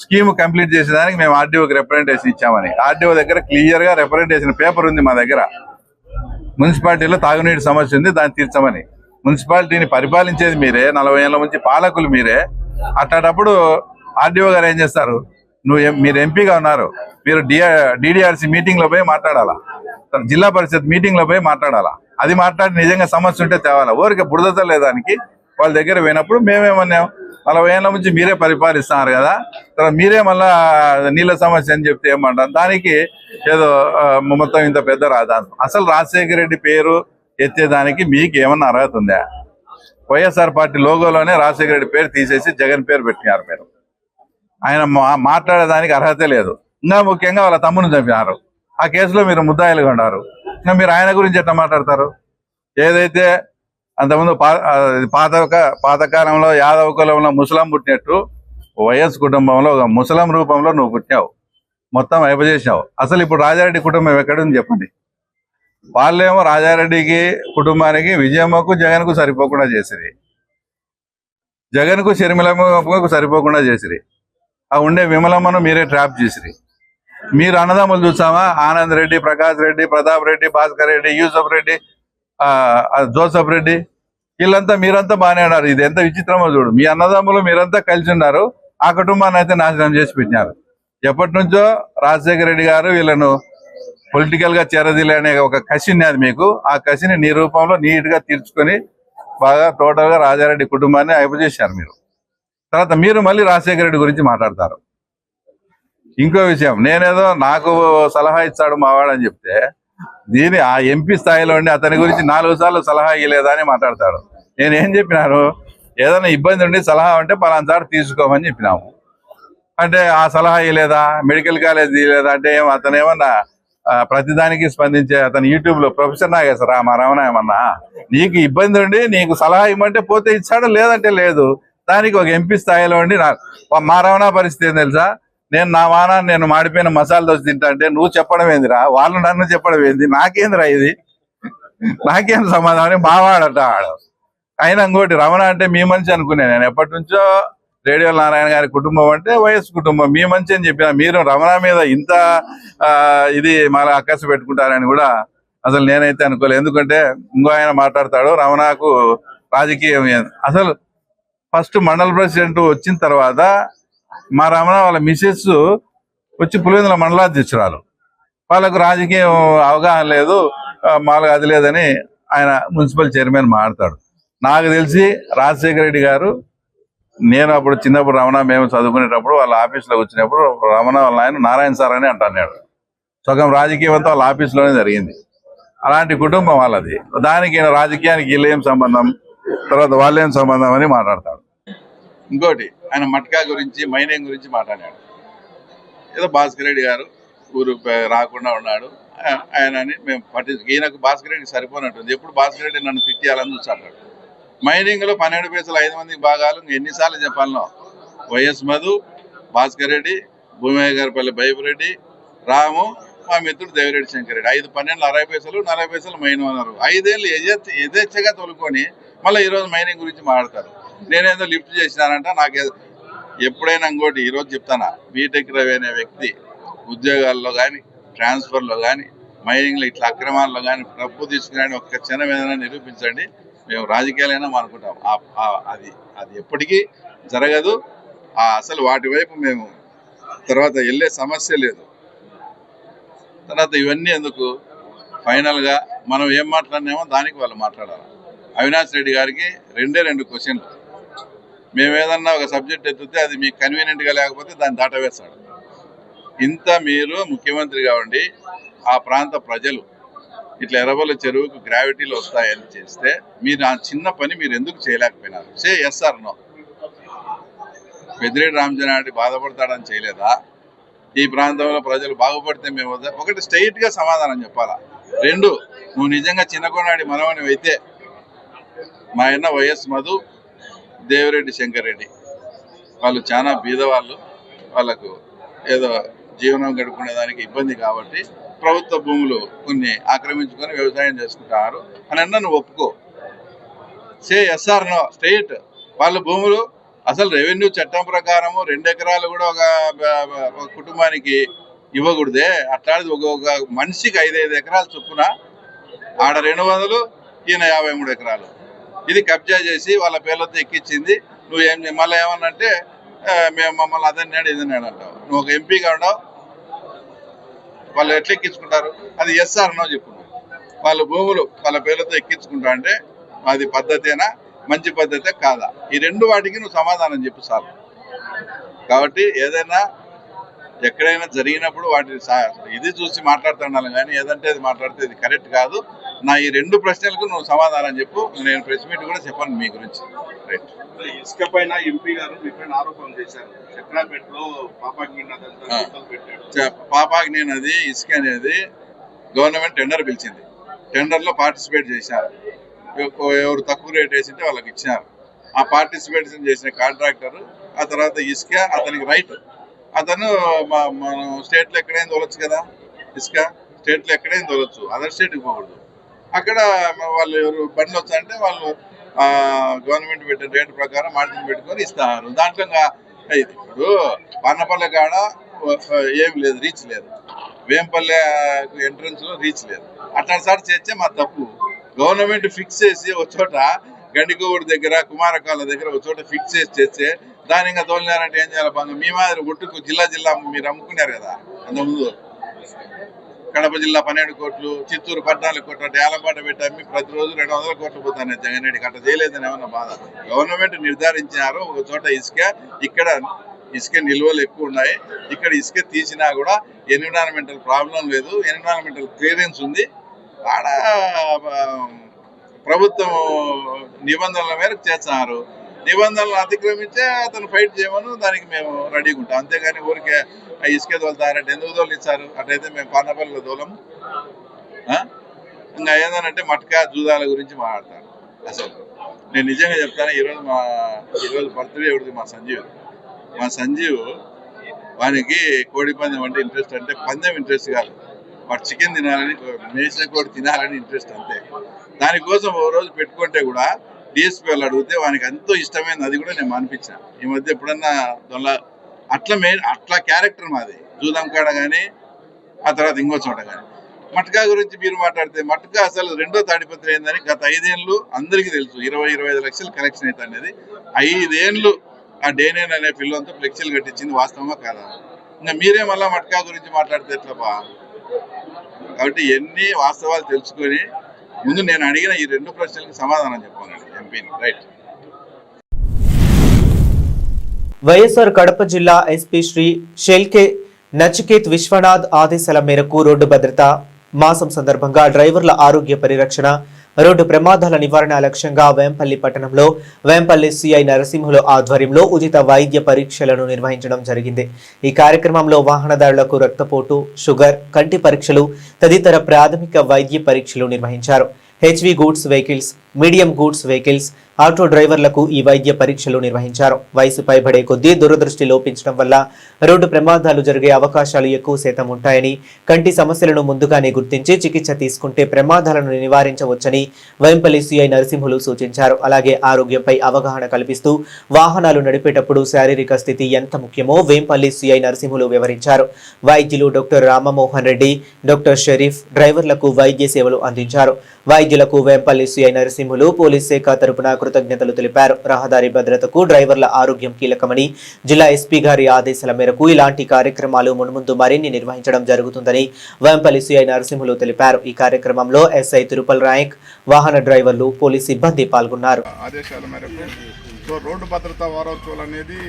స్కీమ్ కంప్లీట్ చేసేదానికి మేము ఆర్డీఓకి రిప్రజెంటేషన్ ఇచ్చామని. ఆర్డీఓ దగ్గర క్లియర్ గా రిప్రజెంటేషన్ పేపర్ ఉంది మా దగ్గర. మున్సిపాలిటీలో తాగునీటి సమస్య ఉంది, దాన్ని తీర్చమని. మున్సిపాలిటీని పరిపాలించేది మీరే, 40 ఏళ్ల నుంచి పాలకులు మీరే. అట్లాంటప్పుడు ఆర్డీఓ గారు ఏం చేస్తారు? మీరు ఎంపీగా ఉన్నారు, మీరు డిడిఆర్సీ మీటింగ్ లో పోయి మాట్లాడాలా, జిల్లా పరిషత్ మీటింగ్ లో పోయి మాట్లాడాలా. అది మాట్లాడి నిజంగా సమస్య ఉంటే తేవాలా. ఊరికే బురద లేదానికి వాళ్ళ దగ్గర పోయినప్పుడు మేమేమన్నాం, 40 ఏళ్ల నుంచి మీరే పరిపాలిస్తున్నారు కదా, తర్వాత మీరే మళ్ళా నీళ్ళ సమస్య అని చెప్తే ఏమంటారు? దానికి ఏదో మొత్తం ఇంత పెద్ద రాజధాని. అసలు రాజశేఖర రెడ్డి పేరు ఎత్తేదానికి మీకు ఏమన్నా అర్హత ఉందా? వైఎస్ఆర్ పార్టీ లోగోలోనే రాజశేఖర రెడ్డి పేరు తీసేసి జగన్ పేరు పెట్టినారు మీరు. ఆయన మాట్లాడేదానికి అర్హతే లేదు. ఇంకా ముఖ్యంగా వాళ్ళ తమ్ముని చంపినారు, ఆ కేసులో మీరు ముద్దాయిలుగా ఉన్నారు. ఇంకా మీరు ఆయన గురించి ఎట్లా మాట్లాడతారు? ఏదైతే అంతకుముందు పాతకాలంలో యాదవ కులంలో ముసలం పుట్టినట్టు వైఎస్ కుటుంబంలో ఒక ముసలం రూపంలో నువ్వు పుట్టావు, మొత్తం అయిపోజేసావు. అసలు ఇప్పుడు రాజారెడ్డి కుటుంబం ఎక్కడుంది చెప్పండి? వాళ్ళేమో రాజారెడ్డికి కుటుంబానికి విజయమ్మకు జగన్కు సరిపోకుండా చేసిరి, జగన్కు షర్మిలమ్మకు సరిపోకుండా చేసిరి. ఆ ఉండే విమలమ్మను మీరే ట్రాప్ చేసిరి. మీరు అన్నదమ్ములు చూసామా? ఆనంద్ రెడ్డి, ప్రకాష్ రెడ్డి, ప్రతాప్ రెడ్డి, భాస్కర్ రెడ్డి, యూసఫ్ రెడ్డి, జోసఫ్ రెడ్డి, వీళ్ళంతా మీరంతా బాగానే ఉన్నారు. ఇది ఎంత విచిత్రమో చూడు. మీ అన్నదమ్ములు మీరంతా కలిసి ఉన్నారు, ఆ కుటుంబాన్ని అయితే నాశనం చేసి పెట్టినారు. ఎప్పటి నుంచో రాజశేఖర రెడ్డి గారు వీళ్ళను పొలిటికల్ గా చేరదీలే అనే ఒక కసి ఉన్నది మీకు. ఆ కసిని నీ రూపంలో నీట్ గా తీర్చుకొని బాగా టోటల్ గా రాజారెడ్డి కుటుంబాన్ని అయిపోజేశారు మీరు. తర్వాత మీరు మళ్ళీ రాజశేఖర రెడ్డి గురించి మాట్లాడతారు. ఇంకో విషయం, నేనేదో నాకు సలహా ఇస్తాడు మావాడని చెప్తే దీని ఆ ఎంపీ స్థాయిలో ఉండి అతని గురించి 4 సార్లు సలహా ఇవ్వలేదా అని మాట్లాడతాడు. నేనేం చెప్పినాను, ఏదైనా ఇబ్బంది ఉండి సలహా ఉంటే పలానా తీసుకోమని చెప్పినాము. అంటే ఆ సలహా ఇవ్వలేదా, మెడికల్ కాలేజ్ ఇవ్వలేదా అంటే అతనేమన్నా ప్రతిదానికి స్పందించే అతను యూట్యూబ్ లో ప్రొఫెసర్ నాగేశ్వర మా రమణ ఏమన్నా నీకు ఇబ్బంది ఉండి నీకు సలహా ఇవ్వమంటే పోతే ఇచ్చాడు, లేదంటే లేదు. దానికి ఒక ఎంపీ స్థాయిలో ఉండి మా రమణ పరిస్థితి ఏం తెలుసా? నా వానాన్ని నేను మాడిపోయిన మసాలా దోశ తింటా అంటే నువ్వు చెప్పడం ఏందిరా, వాళ్ళు నన్ను చెప్పడం ఏంది, నాకేందిరా ఇది, నాకేం సమాధానం? మావాడట ఆడు అయినా ఇంకోటి రమణ అంటే మీ మనిషి అనుకున్నాను నేను ఎప్పటి నుంచో. రేడియో నారాయణ గారి కుటుంబం అంటే వైఎస్ కుటుంబం, మీ మంచి అని చెప్పిన మీరు రమణ మీద ఇంత ఇది మళ్ళీ అక్కసు పెట్టుకుంటారని కూడా అసలు నేనైతే అనుకోలేదు. ఎందుకంటే ఇంకో ఆయన మాట్లాడతాడు రమణకు రాజకీయం అసలు ఫస్ట్ మండల ప్రెసిడెంట్ వచ్చిన తర్వాత మా రమణ వాళ్ళ మిసెస్ వచ్చి పులివెందుల మండలాధ్యక్షురాలు, వాళ్ళకు రాజకీయం అవగాహన లేదు, మాకు అది లేదని ఆయన మున్సిపల్ చైర్మన్ మాట్లాడతాడు. నాకు తెలిసి రాజశేఖర రెడ్డి గారు, నేను అప్పుడు చిన్నప్పుడు రమణ మేము చదువుకునేటప్పుడు వాళ్ళ ఆఫీస్లోకి వచ్చినప్పుడు రమణ వాళ్ళ ఆయన నారాయణ సార్ అని అంటున్నాడు. సగం రాజకీయం అంతా వాళ్ళ ఆఫీస్లోనే జరిగింది. అలాంటి కుటుంబం వాళ్ళది. దానికి రాజకీయానికి వీళ్ళేం సంబంధం, తర్వాత వాళ్ళేం సంబంధం అని మాట్లాడతాడు. ఇంకోటి ఆయన మట్కా గురించి మైనింగ్ గురించి మాట్లాడాడు. ఏదో భాస్కర్ రెడ్డి గారు ఊరు రాకుండా ఉన్నాడు ఆయన అని మేము ఈయనకు భాస్కర్ రెడ్డి సరిపోనట్టుంది. ఎప్పుడు భాస్కర్ రెడ్డి నన్ను తిట్టియాలని చూస్తాడు. మైనింగ్లో 12 పైసలు 5 మందికి భాగాలు ఎన్నిసార్లు చెప్పాలనో. వైఎస్ మధు, భాస్కర్ రెడ్డి, భూమయ్య గారిపల్లి బైబురెడ్డి, రాము, మా మిత్రుడు దేవిరెడ్డి శంకరెడ్డి. 5 12 60 పైసలు 40 పైసలు మైన్ అన్నారు. 5 ఏళ్ళు యథేచ్ఛగా తోలుకొని మళ్ళీ ఈరోజు మైనింగ్ గురించి మాట్లాడతారు. నేనేదో లిఫ్ట్ చేసినానంట. నాకు ఎప్పుడైనా ఇంకోటి ఈరోజు చెప్తానా, బీటెక్ రవి అనే వ్యక్తి ఉద్యోగాల్లో కానీ ట్రాన్స్ఫర్లో కానీ మైనింగ్లో ఇట్లా అక్రమాల్లో కానీ డబ్బు తీసుకుని ఒక్క క్షణం ఏదైనా నిరూపించండి, మేము రాజకీయాలైనా అనుకుంటాం. అది ఎప్పటికీ జరగదు. అసలు వాటి వైపు మేము తర్వాత వెళ్ళే సమస్య లేదు. తర్వాత ఇవన్నీ ఎందుకు, ఫైనల్గా మనం ఏం మాట్లాడినామో దానికి వాళ్ళు మాట్లాడాలి. అవినాష్ రెడ్డి గారికి 2 క్వశ్చన్లు. మేము ఏదన్నా ఒక సబ్జెక్ట్ ఎత్తితే అది మీకు కన్వీనియంట్గా లేకపోతే దాన్ని దాటవేస్తాడు. ఇంత మీరు ముఖ్యమంత్రిగా ఉండి ఆ ప్రాంత ప్రజలు ఇట్లా ఎర్రబల్ల చెరువుకు గ్రావిటీలు వస్తాయని చేస్తే మీరు ఆ చిన్న పని మీరు ఎందుకు చేయలేకపోయినారు? Yes or no. Peddireddy Ramachandrareddy బాధపడతాడని చేయలేదా? ఈ ప్రాంతంలో ప్రజలు బాగుపడితే మేము ఒకటి స్ట్రైట్గా సమాధానం చెప్పాలా. 2, నువ్వు నిజంగా చిన్నకొండాడి మనవని అయితే మా అన్న వైఎస్ మధు, దేవిరెడ్డి శంకర్ రెడ్డి వాళ్ళు చాలా బీదవాళ్ళు, వాళ్ళకు ఏదో జీవనం గడుపుకునేదానికి ఇబ్బంది కాబట్టి ప్రభుత్వ భూములు కొన్ని ఆక్రమించుకొని వ్యవసాయం చేసుకుంటారు అని అన్న నువ్వు ఒప్పుకో. Yes or no straight. వాళ్ళ భూములు అసలు రెవెన్యూ చట్టం ప్రకారము 2 ఎకరాలు కూడా ఒక కుటుంబానికి ఇవ్వకూడదే. అట్లాంటిది ఒక మనిషికి 5 ఎకరాలు చొప్పున, ఆడ 200, ఈయన 53 ఎకరాలు. ఇది కబ్జా చేసి వాళ్ళ పేర్లతో ఎక్కించింది. నువ్వేం మళ్ళీ ఏమన్నంటే మేము మమ్మల్ని అదన్నాడు ఇదన్నాడు అంటావు. నువ్వు ఒక ఎంపీగా ఉండవు, వాళ్ళు ఎట్లా ఎక్కించుకుంటారు? అది ఎస్ ఆర్ నో చెప్పు. వాళ్ళ భూములు వాళ్ళ పేర్లతో ఎక్కించుకుంటా అంటే అది పద్ధతేనా, మంచి పద్ధతే కాదా? ఈ 2 వాటికి నువ్వు సమాధానం చెప్పు సార్. కాబట్టి ఏదైనా ఎక్కడైనా జరిగినప్పుడు వాటి ఇది చూసి మాట్లాడుతున్నాను కానీ ఏదంటే అది మాట్లాడితే ఇది కరెక్ట్ కాదు. నా ఈ 2 ప్రశ్నలకు నువ్వు సమాధానం చెప్పు. నేను ప్రెస్ మీట్ కూడా చెప్పాను మీ గురించి. రైట్. ఇసుక పైన ఎంపీ గారు మీ పైన ఆరోపణ చేశారు. చక్రాపేటలో పాపాగ్ని నది ఇసుక అనేది గవర్నమెంట్ టెండర్ పిలిచింది. టెండర్లో పార్టిసిపేట్ చేశారు. ఎవరు తక్కువ రేట్ వేసింటే వాళ్ళకి ఇచ్చినారు. ఆ పార్టిసిపేషన్ చేసిన కాంట్రాక్టర్ ఆ తర్వాత ఇసుక అతనికి రైట్. అతను మనం స్టేట్లో ఎక్కడైనా తోలొచ్చు కదా, ఇసుక స్టేట్లో ఎక్కడైనా తోలొచ్చు, అదర్ స్టేట్కి పోకూడదు. అక్కడ వాళ్ళు ఎవరు బండ్లు వచ్చారంటే వాళ్ళు గవర్నమెంట్ పెట్టిన రేటు ప్రకారం మార్జిన్ పెట్టుకొని ఇస్తారు. దాంట్లో ఇప్పుడు పానపల్లె కాడ ఏం లేదు, రీచ్ లేదు. వేంపల్లె ఎంట్రన్స్లో రీచ్ లేదు. అట్లాంటి సార్ చేస్తే మా తప్పు. గవర్నమెంట్ ఫిక్స్ చేసి ఒక చోట గండికోవుడి దగ్గర కుమారకాల దగ్గర ఒక చోట ఫిక్స్ చేసి చేస్తే దాని ఇంకా తోలినారంటే ఏం చేయాలి? బాగా మీ మాదిరి ఒట్టుకు జిల్లా మీరు అమ్ముకున్నారు కదా. అంతకుముందు కడప జిల్లా 12 కోట్లు, చిత్తూరు 14 కోట్లు, డేలంపాట పెట్టి అమ్మి ప్రతిరోజు 200 కోట్లు పోతాను జగన్ రెడ్డికి. అట్లా చేయలేదని ఏమన్నా బాధ? గవర్నమెంట్ నిర్ధారించినారు ఒక చోట ఇసుక, ఇక్కడ ఇసుక నిల్వలు ఎక్కువ ఉన్నాయి, ఇక్కడ ఇసుక తీసినా కూడా ఎన్విరాన్మెంటల్ ప్రాబ్లం లేదు, ఎన్విరాన్మెంటల్ క్లియరెన్స్ ఉంది. ఆడ ప్రభుత్వం నిబంధనల మేరకు చేస్తున్నారు. నిబంధనలు అతిక్రమించే అతను ఫైట్ చేయమను, దానికి మేము రెడీగా ఉంటాం. అంతేగాని ఊరికే ఇసుకే తోలుతారంటే ఎందుకు తోలిస్తారు? అట్లయితే మేము పానపల్లిలో తోలము. ఇంకా ఏదనంటే మట్కా జూదాల గురించి మాట్లాడతాను. అసలు నేను నిజంగా చెప్తాను, ఈరోజు బర్త్డే ఎవరిది? మా సంజీవ్ వానికి కోడి పందెం అంటే ఇంట్రెస్ట్. అంటే పందెం ఇంట్రెస్ట్ కాదు, వాడు చికెన్ తినాలని, మేసిన కోడి తినాలని ఇంట్రెస్ట్ అంతే. దానికోసం ఓ రోజు పెట్టుకుంటే కూడా డిఎస్పీ వాళ్ళు అడిగితే వానికి ఎంతో ఇష్టమైనది అది కూడా నేను మానిపించాను. ఈ మధ్య ఎప్పుడన్నా అట్లా క్యారెక్టర్ మాది జూదం కాడ కానీ ఆ తర్వాత ఇంకో చోట కానీ. మట్కా గురించి మీరు మాట్లాడితే మట్కా అసలు రెండో తాడిపత్రి ఏందని గత 5 ఏళ్ళు అందరికీ తెలుసు. 20-25 లక్షలు కలెక్షన్ అయితే అనేది 5 ఏళ్ళు ఆ డేనేన్ అనే పిల్లలతో ఫ్లెక్సీలు కట్టించింది వాస్తవమా కాదా? ఇంకా మీరే మళ్ళా మట్కా గురించి మాట్లాడితే ఎట్లపా? కాబట్టి ఎన్ని వాస్తవాలు తెలుసుకొని ముందు నేను అడిగిన ఈ 2 ప్రశ్నలకు సమాధానం చెప్పానండి ఎంపీని. రైట్. వైఎస్ఆర్ కడప జిల్లా ఎస్పీ శ్రీ షెల్కే నచికేత్ విశ్వనాథ్ ఆదేశాల మేరకు రోడ్డు భద్రత మాసం సందర్భంగా డ్రైవర్ల ఆరోగ్య పరిరక్షణ, రోడ్డు ప్రమాదాల నివారణ లక్ష్యంగా వేంపల్లి పట్టణంలో వేంపల్లి సిఐ నరసింహులు ఆధ్వర్యంలో ఉచిత వైద్య పరీక్షలను నిర్వహించడం జరిగింది. ఈ కార్యక్రమంలో వాహనదారులకు రక్తపోటు, షుగర్, కంటి పరీక్షలు తదితర ప్రాథమిక వైద్య పరీక్షలు నిర్వహించారు. HV goods vehicles, medium goods vehicles, auto డ్రైవర్లకు ఈ వైద్య పరీక్షలు నిర్వహించారు. వయసు పైబడే కొద్దీ దురదృష్టి లోపించడం వల్ల రోడ్డు ప్రమాదాలు జరిగే అవకాశాలు ఎక్కువ శాతం ఉంటాయని, కంటి సమస్యలను ముందుగానే గుర్తించి చికిత్స తీసుకుంటే ప్రమాదాలను నివారించవచ్చని వేంపల్లి సిఐ నరసింహులు సూచించారు. అలాగే ఆరోగ్యంపై అవగాహన కల్పిస్తూ వాహనాలు నడిపేటప్పుడు శారీరక స్థితి ఎంత ముఖ్యమో వేంపల్లి సిఐ నరసింహులు వివరించారు. వైద్యులు డాక్టర్ రామమోహన్ రెడ్డి, డాక్టర్ షరీఫ్ డ్రైవర్లకు వైద్య సేవలు అందించారు. వైద్యులకు వేంపల్లి సిఐ నరసింహులు పోలీస్ శాఖ తరపున కృతజ్ఞతలు తెలిపారు. రహదారి భద్రతకు డ్రైవర్ల ఆరోగ్యం కీలకమని, జిల్లా ఎస్పీ గారి ఆదేశాల మేరకు ఇలాంటి కార్యక్రమాలు మున్ముందు మరిన్ని నిర్వహించడం జరుగుతుందని వేంపల్లి సిఐ నరసింహులు తెలిపారు. ఈ కార్యక్రమంలో ఎస్ఐ తిరుపల్ నాయక్, వాహన డ్రైవర్లు, పోలీస్ సిబ్బంది పాల్గొన్నారు. ఆదేశాల మేరకు రోడ్డు భద్రతా వారోత్సవాలు అనేది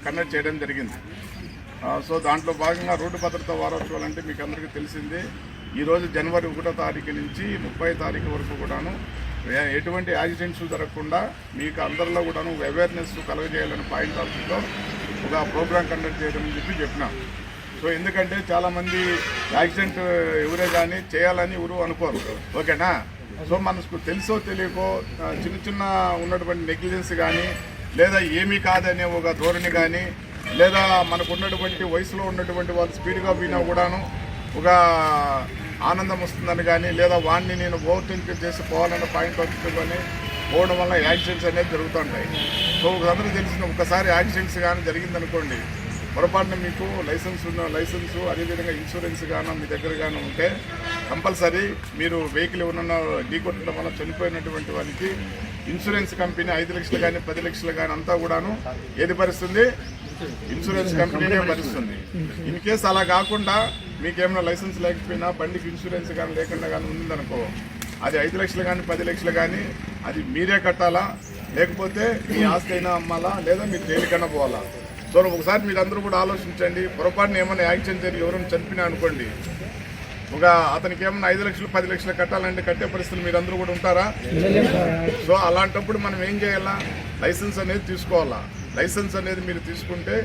కండక్ట్ చేయడం జరిగింది. దాంట్లో భాగంగా రోడ్డు భద్రతా వారోత్సవాలు అంటే మీకు అందరికీ తెలిసిందే. ఈరోజు జనవరి 1వ తారీఖు నుంచి 30వ తారీఖు వరకు కూడాను ఎటువంటి యాక్సిడెంట్స్ జరగకుండా మీకు అందరిలో కూడాను అవేర్నెస్ కలుగజేయాలని పాయింట్ ఆఫ్ వ్యూతో ఒక ప్రోగ్రామ్ కండక్ట్ చేయడం అని చెప్పినాం. ఎందుకంటే చాలామంది యాక్సిడెంట్ ఎవరే కానీ చేయాలని ఎవరు అనుకోరు, ఓకేనా? మనకు తెలుసో తెలియకో చిన్న చిన్న ఉన్నటువంటి నెగ్లిజెన్స్ కానీ, లేదా ఏమీ కాదనే ఒక ధోరణి కానీ, లేదా మనకు ఉన్నటువంటి వయసులో ఉన్నటువంటి వాళ్ళు స్పీడ్గా పోయినా కూడాను ఒక ఆనందం వస్తుందని కానీ, లేదా వాడిని నేను ఓవర్టేక్ చేసి పోవాలన్న పాయింట్ వచ్చుకొని పోవడం వల్ల యాక్సిడెంట్స్ అనేది జరుగుతుంటాయి. అందరూ తెలిసిన ఒకసారి యాక్సిడెంట్స్ కానీ జరిగిందనుకోండి, పొరపాటున మీకు లైసెన్సు అదేవిధంగా ఇన్సూరెన్స్ కానీ మీ దగ్గర కానీ ఉంటే కంపల్సరీ మీరు వెహికల్ ఎవరన్నా ఢీకొట్టడం వల్ల చనిపోయినటువంటి వాళ్ళకి ఇన్సూరెన్స్ కంపెనీ 5 లక్షలు కానీ 10 లక్షలు కానీ అంతా కూడాను ఏది భరిస్తుంది? ఇన్సూరెన్స్ కంపెనీనే భరిస్తుంది. ఇన్ కేసు అలా కాకుండా మీకేమైనా లైసెన్స్ లేకపోయినా బండికి ఇన్సూరెన్స్ కానీ లేకుండా కానీ ఉందనుకో, అది 5 లక్షలు కానీ 10 లక్షలు కానీ అది మీరే కట్టాలా, లేకపోతే మీ ఆస్తి అయినా అమ్మాలా, లేదా మీరు జైలుకన్నా పోవాలా. ఒకసారి మీరు అందరూ కూడా ఆలోచించండి. పొరపాటున ఏమైనా యాక్సిడెంట్ జరిగి ఎవరైనా చనిపోయినా అనుకోండి, అతనికి ఏమన్నా 5 లక్షలు 10 లక్షలు కట్టాలంటే కట్టే పరిస్థితులు మీరందరూ కూడా ఉంటారా? అలాంటప్పుడు మనం ఏం చేయాలా? లైసెన్స్ అనేది తీసుకోవాలా. లైసెన్స్ అనేది మీరు తీసుకుంటే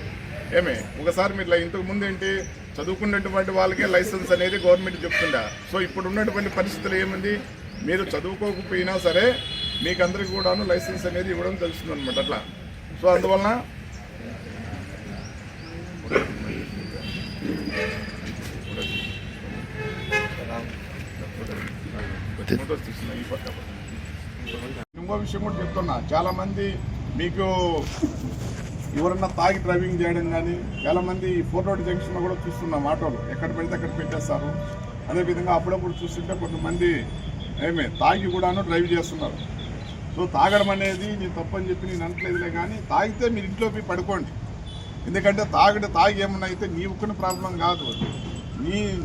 ఒకసారి మీరు ఇంతకు ముందు ఏంటి చదువుకున్నటువంటి వాళ్ళకే లైసెన్స్ అనేది గవర్నమెంట్ చెప్తుందా. ఇప్పుడు ఉన్నటువంటి పరిస్థితులు ఏముంది, మీరు చదువుకోకపోయినా సరే మీకు అందరికీ కూడాను లైసెన్స్ అనేది ఇవ్వడం తెలుస్తుంది అనమాట. అట్లా అందువలన ఇంకో విషయం కూడా చెప్తున్నా, చాలా మంది మీకు ఎవరన్నా తాగి డ్రైవింగ్ చేయడం కానీ, చాలా మంది ఫోర్ రోడ్ జంక్షన్లో కూడా చూస్తున్నాం, ఆటోలు ఎక్కడ పెడితే అక్కడ పెట్టేస్తారు. అదేవిధంగా అప్పుడప్పుడు చూస్తుంటే కొంతమంది తాగి కూడాను డ్రైవ్ చేస్తున్నారు. తాగడం అనేది నేను తప్పని చెప్పి నేను అనట్లేదులే, కానీ తాగితే మీరు ఇంట్లో పోయి పడుకోండి. ఎందుకంటే తాగి ఏమన్నా అయితే నీ ఒక్కని ప్రాబ్లం కాదు,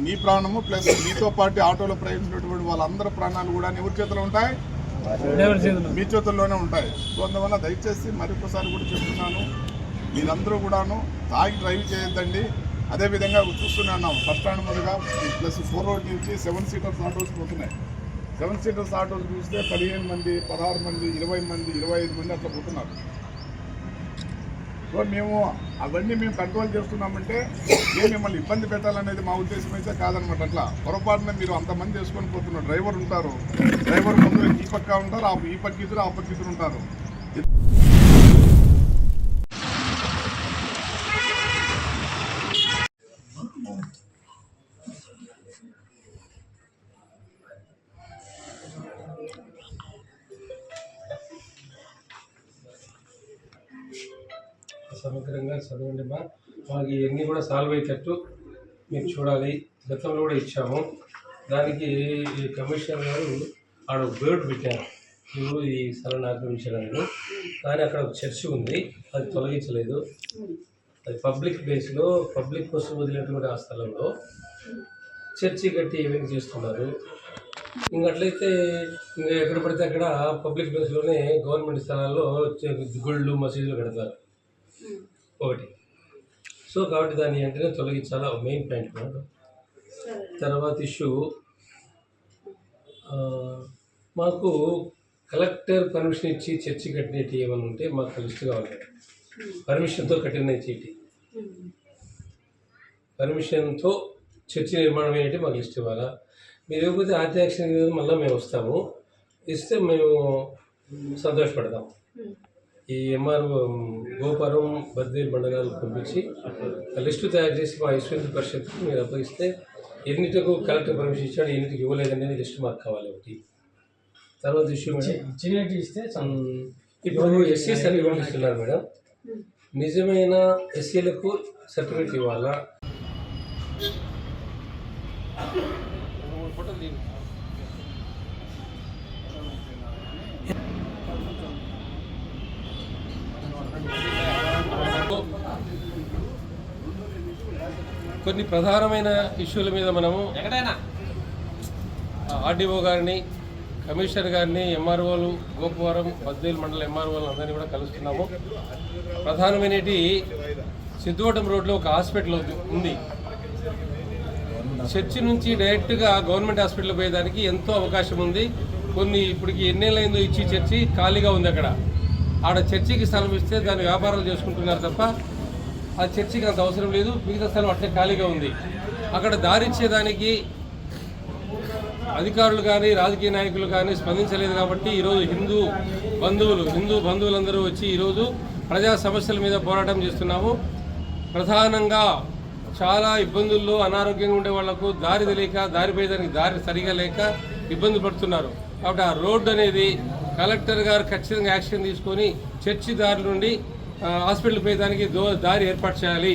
నీ ప్రాణము ప్లస్ నీతో పాటు ఆటోలో ప్రయాణించినటువంటి వాళ్ళందరి ప్రాణాలు కూడా ఎవరి చేతిలో ఉంటాయి? మీ చేతుల్లోనే ఉంటాయి. అందువల్ల దయచేసి మరొకసారి కూడా చెప్తున్నాను, మీరందరూ కూడాను తాగి డ్రైవ్ చేయొద్దండి. అదేవిధంగా చూస్తున్నాను బస్ స్టాండ్ మీదుగా ప్లస్ 4 రోడ్ నుంచి 7 సీటర్స్ ఆటోస్ పోతున్నాయి. 7 సీటర్స్ ఆటోస్ చూస్తే 15 మంది 16 మంది 20 మంది 25 మంది అట్లా పోతున్నారు. మేము అవన్నీ కంట్రోల్ చేస్తున్నామంటే మిమ్మల్ని ఇబ్బంది పెట్టాలనేది మా ఉద్దేశం అయితే కాదనమాట. అట్లా పొరపాటున మీరు అంతమంది వేసుకొని పోతున్నారు. డ్రైవర్ ఉంటారు, డ్రైవర్ ముందు ఈ పక్క ఉంటారు, ఈ పక్క ఇద్దరు ఆ పక్క ఇద్దరు ఉంటారు. చదవండి మా మాకు ఇవన్నీ కూడా సాల్వ్ అయ్యేటట్టు మీరు చూడాలి. గతంలో కూడా ఇచ్చాము. దానికి ఈ కమిషనర్ గారు ఆడ బోర్డు పెట్టారు, ఇవి ఈ స్థలాన్ని ఆక్రమించడానికి. కానీ అక్కడ ఒక చర్చి ఉంది, అది తొలగించలేదు. అది పబ్లిక్ ప్లేస్లో పబ్లిక్ కోసం వదిలినటువంటి ఆ స్థలంలో చర్చి కట్టి ఈవెంట్ చేస్తున్నారు. ఇంకట్లయితే ఇంకా ఎక్కడ పడితే అక్కడ పబ్లిక్ ప్లేస్లోనే గవర్నమెంట్ స్థలాల్లో గుళ్ళు మసీదులు కడతారు ఒకటి. సో కాబట్టి దాన్ని వెంటనే తొలగించాలా మెయిన్ పాయింట్ కాదు. తర్వాత ఇష్యూ మాకు కలెక్టర్ పర్మిషన్ ఇచ్చి చర్చి కట్టినట్టు ఏమైనా ఉంటే మాకు లిస్ట్ కావాలి. పర్మిషన్తో కట్టిన చీటీ, పర్మిషన్తో చర్చి నిర్మాణం ఏంటి మాకు లిస్ట్ ఇవ్వాలా. మీరు ఇవ్వకపోతే ఆర్టీ యాక్షన్ మళ్ళీ మేము వస్తాము, ఇస్తే మేము సంతోషపడతాం. ఈ ఎంఆర్ఓ గోపురం బద్వేల్ మండలాలు పంపించి లిస్టు తయారు చేసి మా విశ్వ పరిషత్కు మీరు అప్పగిస్తే ఎన్నిటికు కలెక్టర్ పర్మిషన్ ఇచ్చాడు, ఎన్నిటికి ఇవ్వలేదనేది లిస్ట్ మాకు కావాలి ఒకటి. తర్వాత ఇష్యూ మేడం, ఇస్తే ఇప్పుడు ఎస్సీ సర్టిఫికేట్ ఇస్తున్నారు మేడం, నిజమైన ఎస్సీలకు సర్టిఫికేట్ ఇవ్వాలా? కొన్ని ప్రధానమైన ఇష్యూల మీద మనము ఆర్డీఓ గారిని, కమిషనర్ గారిని, ఎంఆర్ఓలు, గోపువరం బద్వేల్ మండల ఎంఆర్ఓలు అందరినీ కూడా కలుస్తున్నాము. ప్రధానమైనటి సిద్ధవటం రోడ్లో ఒక హాస్పిటల్ ఉంది. చర్చి నుంచి డైరెక్ట్గా గవర్నమెంట్ హాస్పిటల్ పోయేదానికి ఎంతో అవకాశం ఉంది. కొన్ని ఇప్పటికి ఎన్నేళ్ళైందో ఇచ్చి చర్చి ఖాళీగా ఉంది. అక్కడ ఆడ చర్చికి స్థలం ఇస్తే దాని వ్యాపారాలు చేసుకుంటున్నారు తప్ప ఆ చర్చికి అంత అవసరం లేదు. మిగతా స్థలం అట్లే ఖాళీగా ఉంది. అక్కడ దారిచ్చేదానికి అధికారులు కానీ రాజకీయ నాయకులు కానీ స్పందించలేదు. కాబట్టి ఈరోజు హిందూ బంధువులందరూ వచ్చి ఈరోజు ప్రజా సమస్యల మీద పోరాటం చేస్తున్నాము. ప్రధానంగా చాలా ఇబ్బందుల్లో అనారోగ్యంగా ఉండే వాళ్లకు దారి తెలియక, దారిపోయేదానికి దారి సరిగా లేక ఇబ్బంది పడుతున్నారు. కాబట్టి ఆ రోడ్డు అనేది కలెక్టర్ గారు ఖచ్చితంగా యాక్షన్ తీసుకొని చర్చి దారి నుండి హాస్పిటల్ పోయేదానికి దారి ఏర్పాటు చేయాలి.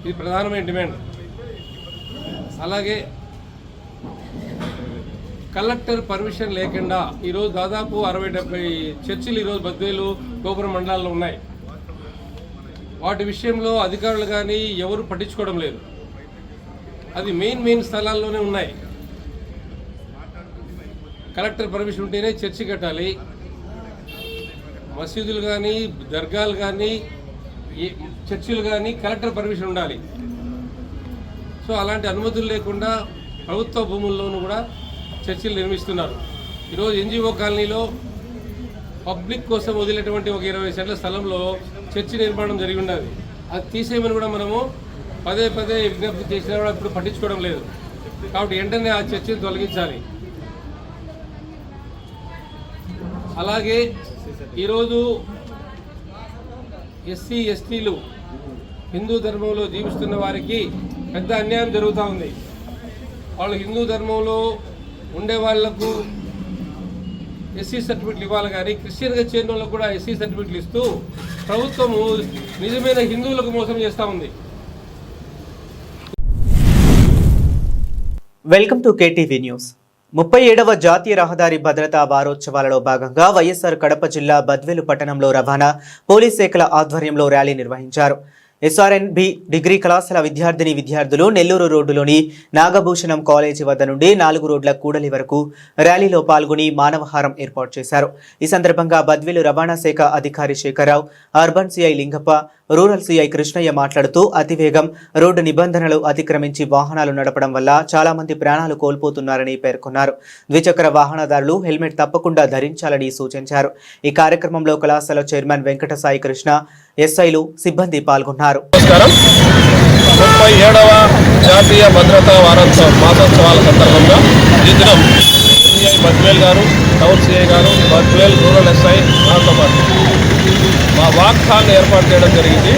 ఇది ప్రధానమైన డిమాండ్. అలాగే కలెక్టర్ పర్మిషన్ లేకుండా ఈరోజు దాదాపు 60-70 చర్చిలు ఈరోజు బద్వేలు గోపురం మండలాల్లో ఉన్నాయి. వాటి విషయంలో అధికారులు కానీ ఎవరు పట్టించుకోవడం లేదు. అది మెయిన్ స్థలాల్లోనే ఉన్నాయి. కలెక్టర్ పర్మిషన్ ఉంటేనే చర్చి కట్టాలి. మసీదులు కానీ, దర్గాలు కానీ, చర్చిలు కానీ కలెక్టర్ పర్మిషన్ ఉండాలి. సో అలాంటి అనుమతులు లేకుండా ప్రభుత్వ భూముల్లోనూ కూడా చర్చిలు నిర్మిస్తున్నారు. ఈరోజు ఎన్జిఓ కాలనీలో పబ్లిక్ కోసం వదిలేటువంటి ఒక 20 సెంట్ల స్థలంలో చర్చి నిర్మాణం జరిగి ఉన్నది. అది తీసేయమని కూడా మనము పదే విజ్ఞప్తి చేసినా కూడా ఇప్పుడు పట్టించుకోవడం లేదు. కాబట్టి వెంటనే ఆ చర్చిని తొలగించాలి. అలాగే ఈరోజు ఎస్సీ ఎస్టీలు హిందూ ధర్మంలో జీవిస్తున్న వారికి పెద్ద అన్యాయం జరుగుతూ ఉంది. వాళ్ళు హిందూ ధర్మంలో ఉండే వాళ్లకు ఎస్సీ సర్టిఫికెట్లు ఇవ్వాలి, కానీ క్రిస్టియన్గా చేరిన వాళ్ళకు కూడా ఎస్సీ సర్టిఫికెట్లు ఇస్తూ ప్రభుత్వము నిజమైన హిందువులకు మోసం చేస్తూ ఉంది. Welcome to KTV news. 37వ జాతీయ రహదారి భద్రతా వారోత్సవాలలో భాగంగా వైఎస్ఆర్ కడప జిల్లా బద్వేలు పట్టణంలో రవాణా పోలీస్ శాఖల ఆధ్వర్యంలో ర్యాలీ నిర్వహించారు. ఎస్ఆర్ఎన్బి డిగ్రీ కళాశాల విద్యార్థులు నెల్లూరు రోడ్డులోని నాగభూషణం కాలేజీ వద్ద నుండి 4 రోడ్ల కూడలి వరకు ర్యాలీలో పాల్గొని మానవహారం ఏర్పాటు చేశారు. ఈ సందర్భంగా బద్వేలు రవాణా శాఖ అధికారి Shekhar Rao, urban CI Lingappa, rural CI Krishnaiah మాట్లాడుతూ అతివేగం, రోడ్డు నిబంధనలు అతిక్రమించి వాహనాలు నడపడం వల్ల చాలా మంది ప్రాణాలు కోల్పోతున్నారని పేర్కొన్నారు. ద్విచక్ర వాహనదారులు హెల్మెట్ తప్పకుండా ధరించాలని సూచించారు. ఈ కార్యక్రమంలో కళాశాల చైర్మన్ వెంకట సాయి కృష్ణ, ఎస్ఐలు, సిబ్బంది పాల్గొన్నారు. 37వ జాతీయ భద్రతా మాసోత్సవాల సందర్భంగా ఈ దినం సిఐ బద్వేల్ గారు, టౌన్ సిఐ గారు, బద్వేల్ రూరల్ ఎస్ఐ నాతో పాటు మా వాక్థాన్ని ఏర్పాటు చేయడం జరిగింది.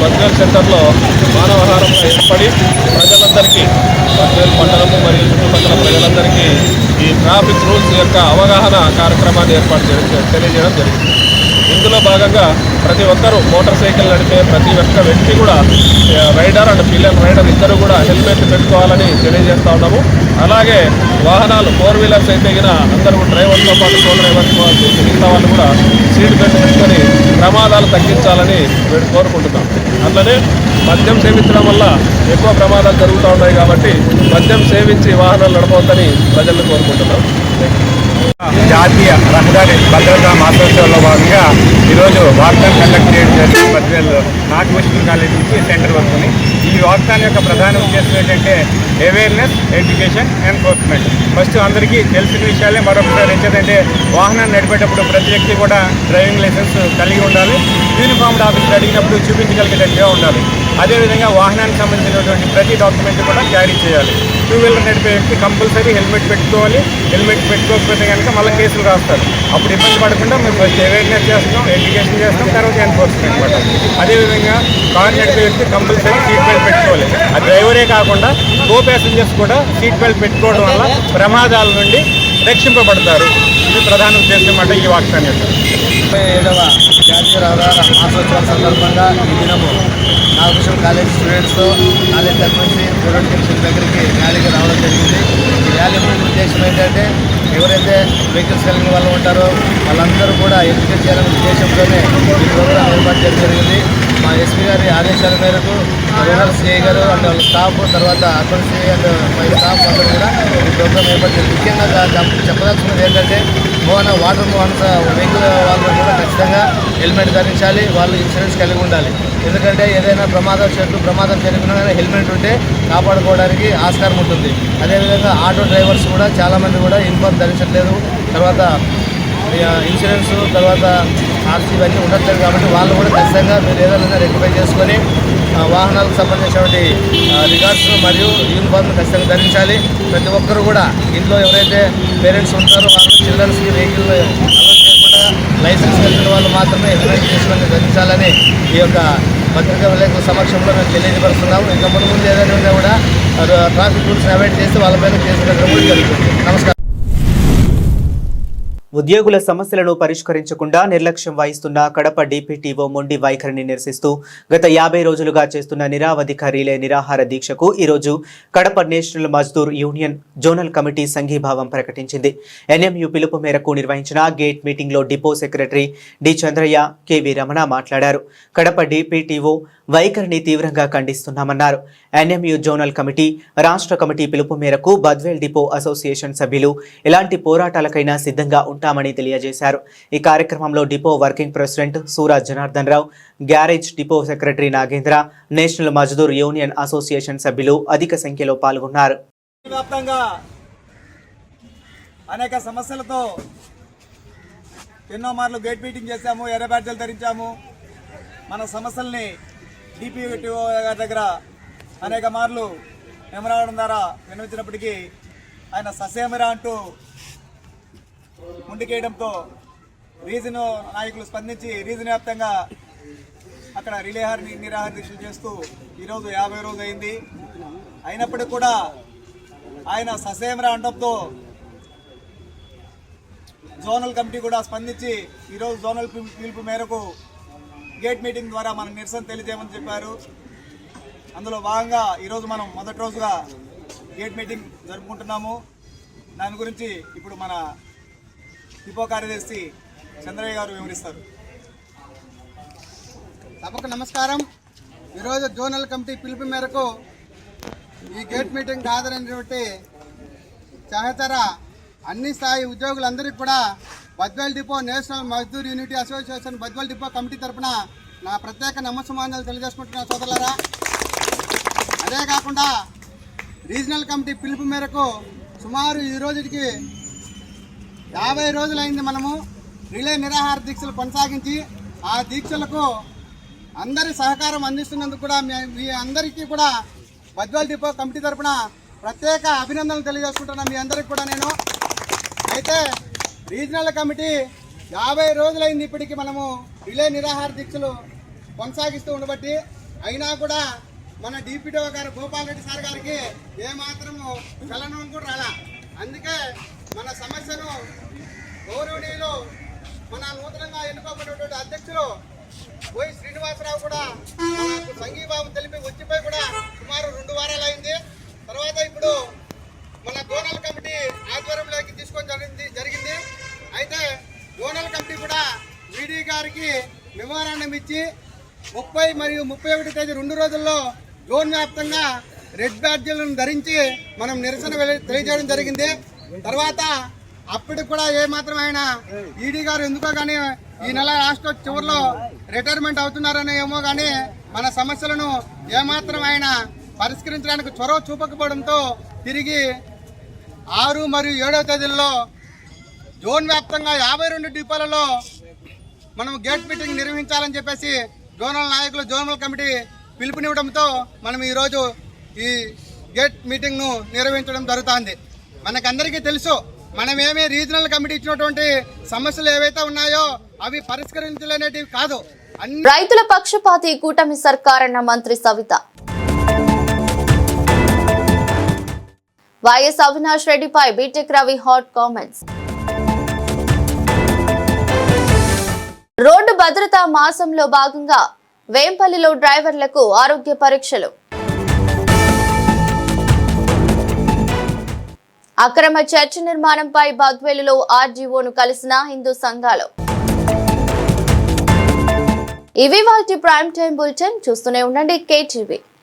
బద్వేల్ సెంటర్లో మానవహారంగా ఏర్పడి ప్రజలందరికీ, బద్వేల్ పట్టణము మరియు చుట్టుపక్కల ప్రజలందరికీ ఈ ట్రాఫిక్ రూల్స్ యొక్క అవగాహన కార్యక్రమాన్ని ఏర్పాటు తెలియజేయడం జరిగింది. ఇందులో భాగంగా ప్రతి ఒక్కరూ మోటార్ సైకిల్ నడిపే ప్రతి ఒక్క వ్యక్తి కూడా రైడర్ అండ్ పిల్లర్ రైడర్ ఇద్దరు కూడా హెల్మెట్ పెట్టుకోవాలని తెలియజేస్తా ఉన్నాము. అలాగే వాహనాలు 4 వీలర్స్ అయితే అందరూ డ్రైవర్తో పాటు కో డ్రైవర్తో మిగతా వాళ్ళు కూడా సీట్ బెల్ట్ పెట్టుకొని ప్రమాదాలు తగ్గించాలని కోరుకుంటున్నాం. అట్లనే మద్యం సేవించడం వల్ల ఎక్కువ ప్రమాదాలు జరుగుతూ ఉన్నాయి కాబట్టి మద్యం సేవించి వాహనాలు నడపవద్దని ప్రజలను కోరుకుంటున్నాం. జాతీయ రహదారి భద్రతా మాసోత్సవంలో భాగంగా ఈరోజు వాక్థాన్ కండక్ట్ చేయడం జరిగింది. బద్వేల్ నార్త్ వెస్టర్న్ కాలేజ్ నుంచి సెంటర్ వరకు. ఈ వాక్థాన్ యొక్క ప్రధాన ఉద్దేశం ఏంటంటే అవేర్నెస్, ఎడ్యుకేషన్, ఎన్ఫోర్స్మెంట్. ఫస్ట్ అందరికీ తెలిసిన విషయాలే మరొకసారి ఏంటంటే వాహనాన్ని నడిపేటప్పుడు ప్రతి వ్యక్తి కూడా డ్రైవింగ్ లైసెన్స్ కలిగి ఉండాలి. యూనిఫామ్డ్ ఆఫీసర్ అడిగినప్పుడు చూపించగలిగేటట్టుగా ఉండాలి. అదేవిధంగా వాహనానికి సంబంధించినటువంటి ప్రతి డాక్యుమెంట్ కూడా క్యారీ చేయాలి. 2 వీలర్ నడిపే వ్యక్తి కంపల్సరీ హెల్మెట్ పెట్టుకోవాలి. హెల్మెట్ పెట్టుకోకపోతే కనుక మళ్ళీ కేసులు రాస్తారు. అప్పుడు ఇబ్బంది పడకుండా మేము ఫస్ట్ అవేర్నెస్ చేస్తాం, ఎడ్యుకేషన్ చేస్తాం, తర్వాత ఎన్ఫోర్స్మెంట్ అనమాట. అదేవిధంగా కార్ నడిపే వ్యక్తి కంపల్సరీ సీట్ బెల్ట్ పెట్టుకోవాలి. ఆ డ్రైవరే కాకుండా కో ప్యాసింజర్స్ కూడా సీట్ బెల్ట్ పెట్టుకోవడం వల్ల ప్రమాదాల నుండి రక్షింపబడతారు. ఇది ప్రధాన ఉద్దేశం అన్నమాట ఈ వాక్యాన్ని యొక్క. 57వ జాతీయ రహదారి మాసోత్సవం సందర్భంగా ఈ దినము నాగభూషణ్ కాలేజ్ స్టూడెంట్స్తో కాలేజ్ తరఫు నుంచి గోడౌన్ జంక్షన్ దగ్గరికి ర్యాలీగా రావడం జరిగింది. ఈ ర్యాలీ ముఖ్య ఉద్దేశం ఏంటంటే ఎవరైతే వెహికల్స్ కలిగిన వాళ్ళు ఉంటారో వాళ్ళందరూ కూడా ఎడ్యుకేట్ చేయాలనే ఉద్దేశంతోనే ఈ ప్రోగ్రాం ఏర్పాటు చేయడం జరిగింది. మా ఎస్పీ గారి ఆదేశాల మేరకు రూరల్ సిఐ గారు అండ్ వాళ్ళ స్టాఫ్, తర్వాత urban CI and my staff అందరూ కూడా ఈ ప్రోగ్రాం ఏర్పాటు చేయాలి. ముఖ్యంగా చెప్పదలుచుకున్నది ఏంటంటే వాటర్ వెహికల్ వాళ్ళు కూడా ఖచ్చితంగా హెల్మెట్ ధరించాలి. వాళ్ళు ఇన్సూరెన్స్ కలిగి ఉండాలి. ఎందుకంటే ఏదైనా ప్రమాదం జరిగినా హెల్మెట్ ఉంటే కాపాడుకోవడానికి ఆస్కారం ఉంటుంది. అదేవిధంగా ఆటో డ్రైవర్స్ కూడా చాలామంది కూడా యూనిఫామ్ ధరించట్లేదు. తర్వాత ఇన్సూరెన్స్, తర్వాత ఆర్సీ ఇవన్నీ ఉండట్లేదు. కాబట్టి వాళ్ళు కూడా ఖచ్చితంగా మీరు ఏదైనా రెక్టిఫై చేసుకొని వాహనాలకు సంబంధించినటువంటి రికార్డ్స్ మరియు యూనిఫామ్ను ఖచ్చితంగా ధరించాలి. ప్రతి ఒక్కరు కూడా ఇంట్లో ఎవరైతే పేరెంట్స్ ఉంటారో వాళ్ళు చిల్డ్రన్స్కి వెహికల్ అలౌ చేయకుండా లైసెన్స్ కలిగిన వాళ్ళు మాత్రమే హెల్మెట్ తీసుకొని ధరించాలని ఈ యొక్క పత్రికా విలేకరుల సమక్షంలో మేము తెలియజేస్తున్నాము. ఇంకా ముందు ఏదైనా ఉన్నా కూడా ట్రాఫిక్ రూల్స్ని అవాయిడ్ చేస్తే వాళ్ళపైన కేసు కట్టడం కూడా జరుగుతుంది. నమస్కారం. ఉద్యోగుల సమస్యలను పరిష్కరించకుండా నిర్లక్ష్యం వహిస్తున్న కడప డిపిటిఓ మొండి వైఖరిని నిరసిస్తూ గత 50 రోజులుగా చేస్తున్న నిరావధిక రిలే నిరాహార దీక్షకు ఈరోజు Kadapa national Mazdoor union zonal committee సంఘీభావం ప్రకటించింది. ఎన్ఎంయు పిలుపు మేరకు నిర్వహించిన గేట్ మీటింగ్లో depot secretary D Chandraiah, KV Ramana మాట్లాడారు. కడప డిపిటిఓ వైఖరిని తీవ్రంగా ఖండిస్తున్నామన్నారు. ఎన్ఎంయు జోనల్ కమిటీ, రాష్ట్ర కమిటీ పిలుపు మేరకు బద్వేల్ డిపో అసోసియేషన్ సభ్యులు ఎలాంటి పోరాటాలకైనా సిద్ధంగా ఉంటామని తెలియజేశారు. ఈ కార్యక్రమంలో depot working president Sura Janardhan Rao, garage depot secretary Nagendra, national Mazdoor union association సభ్యులు అధిక సంఖ్యలో పాల్గొన్నారు. వ్యాప్తంగా అనేక సమస్యలతో ఎన్నో మార్లు గేట్ మీటింగ్ చేశాము, ఎర్ర బ్యాడ్జీలు ధరించాము. మన సమస్యల్ని డిపిటిఓ గారి దగ్గర అనేక మార్లు మెమరావడం ద్వారా విన్నవించినప్పటికీ ఆయన ససేమిరా అంటూ ముందుకేయడంతో రీజన్ నాయకులు స్పందించి రీజన్ వ్యాప్తంగా అక్కడ నిరాహార దీక్షలు చేస్తూ ఈరోజు 50 రోజు అయింది. అయినప్పటికీ కూడా ఆయన ససేమిరా అండంతో జోనల్ కమిటీ కూడా స్పందించి ఈరోజు జోనల్ పిలుపు మేరకు గేట్ మీటింగ్ ద్వారా మనం నిరసన తెలియజేయమని చెప్పారు. అందులో భాగంగా ఈరోజు మనం మొదటి రోజుగా గేట్ మీటింగ్ జరుపుకుంటున్నాము. దాని గురించి ఇప్పుడు మన డిపో కార్యదర్శి చంద్రయ్య గారు వివరిస్తారు. సభకు నమస్కారం. ఈరోజు జోనల్ కమిటీ పిలుపు మేరకు ఈ గేట్ మీటింగ్ హాజరైనటువంటి సహచర అన్ని స్థాయి ఉద్యోగులందరికీ కూడా Badvel depot national Mazdoor unity association Badvel depot committee తరఫున నా ప్రత్యేక నమస్సమానాలు తెలియజేసుకుంటున్నా సోదరులారా. అదే కాకుండా రీజనల్ కమిటీ పిలుపు మేరకు సుమారు ఈ రోజుకి 50 రోజులైంది మనము రిలే నిరాహార దీక్షలు కొనసాగించి ఆ దీక్షలకు అందరి సహకారం అందిస్తున్నందుకు కూడా మీ అందరికీ కూడా బద్వేల్ డిపో కమిటీ తరఫున ప్రత్యేక అభినందనలు తెలియజేసుకుంటున్నా మీ అందరికీ కూడా నేను. అయితే రీజనల్ కమిటీ 50 రోజులైంది ఇప్పటికీ మనము రిలే నిరాహార దీక్షలు కొనసాగిస్తూ ఉండబట్టి, అయినా కూడా మన డిపిటిఓ గారు గోపాల్ రెడ్డి సార్ గారికి ఏమాత్రము చలనం కూడా రాలా. అందుకే మన సమస్యను గౌరవనీయులు మన నూతనంగా ఎన్నుకోబడినటువంటి అధ్యక్షులు వై శ్రీనివాసరావు కూడా మనకు సంఘీభావం తెలిపి వచ్చిపోయి కూడా సుమారు 2 వారాలు అయింది. తర్వాత ఇప్పుడు మన జోనల్ కమిటీ ఆధ్వర్యంలోకి తీసుకొని జరిగింది. అయితే జోనల్ కమిటీ కూడా వీడీ గారికి మెమోరాండం ఇచ్చి 30 మరియు 31 తేదీ 2 రోజుల్లో జోన్ వ్యాప్తంగా రెడ్ బ్యాడ్జీలను ధరించి మనం నిరసన తెలియజేయడం జరిగింది. తర్వాత అప్పటికి కూడా ఏమాత్రం ఆయన ఈడీ గారు ఎందుకో కానీ ఈ నెల లాస్ట్ చివరిలో రిటైర్మెంట్ అవుతున్నారని ఏమో కానీ మన సమస్యలను ఏమాత్రం ఆయన పరిష్కరించడానికి చొరవ చూపకపోవడంతో తిరిగి 6 మరియు 7వ తేదీల్లో జోన్ వ్యాప్తంగా 52 డిపోలలో మనం గేట్ మీటింగ్ నిర్వహించాలని చెప్పేసి జోనల్ నాయకులు జోనల్ కమిటీ పిలుపునివ్వడంతో మనం ఈరోజు ఈ గేట్ మీటింగ్ను నిర్వహించడం జరుగుతుంది. మనకందరికీ తెలుసు మనమేమీ రీజనల్ కమిటీ ఇచ్చినటువంటి సమస్యలు ఏవైతే ఉన్నాయో అవి పరిష్కరించలేనివి కాదు. రైతుల పక్షపాతి కూటమి సర్కారన్న మంత్రి సవిత. వైఎస్ అవినాష్ రెడ్డిపై BTech Ravi hot comments. Road భద్రతా మాసంలో భాగంగా వేంపల్లిలో డ్రైవర్లకు ఆరోగ్య పరీక్షలు. అక్రమ చర్చి నిర్మాణంపై బద్వేలులో ఆర్జీఓను కలిసిన హిందూ సంఘాలు. ఇవి వాటి ప్రైమ్ టైం బులెటిన్. చూస్తూనే ఉండండి KTV.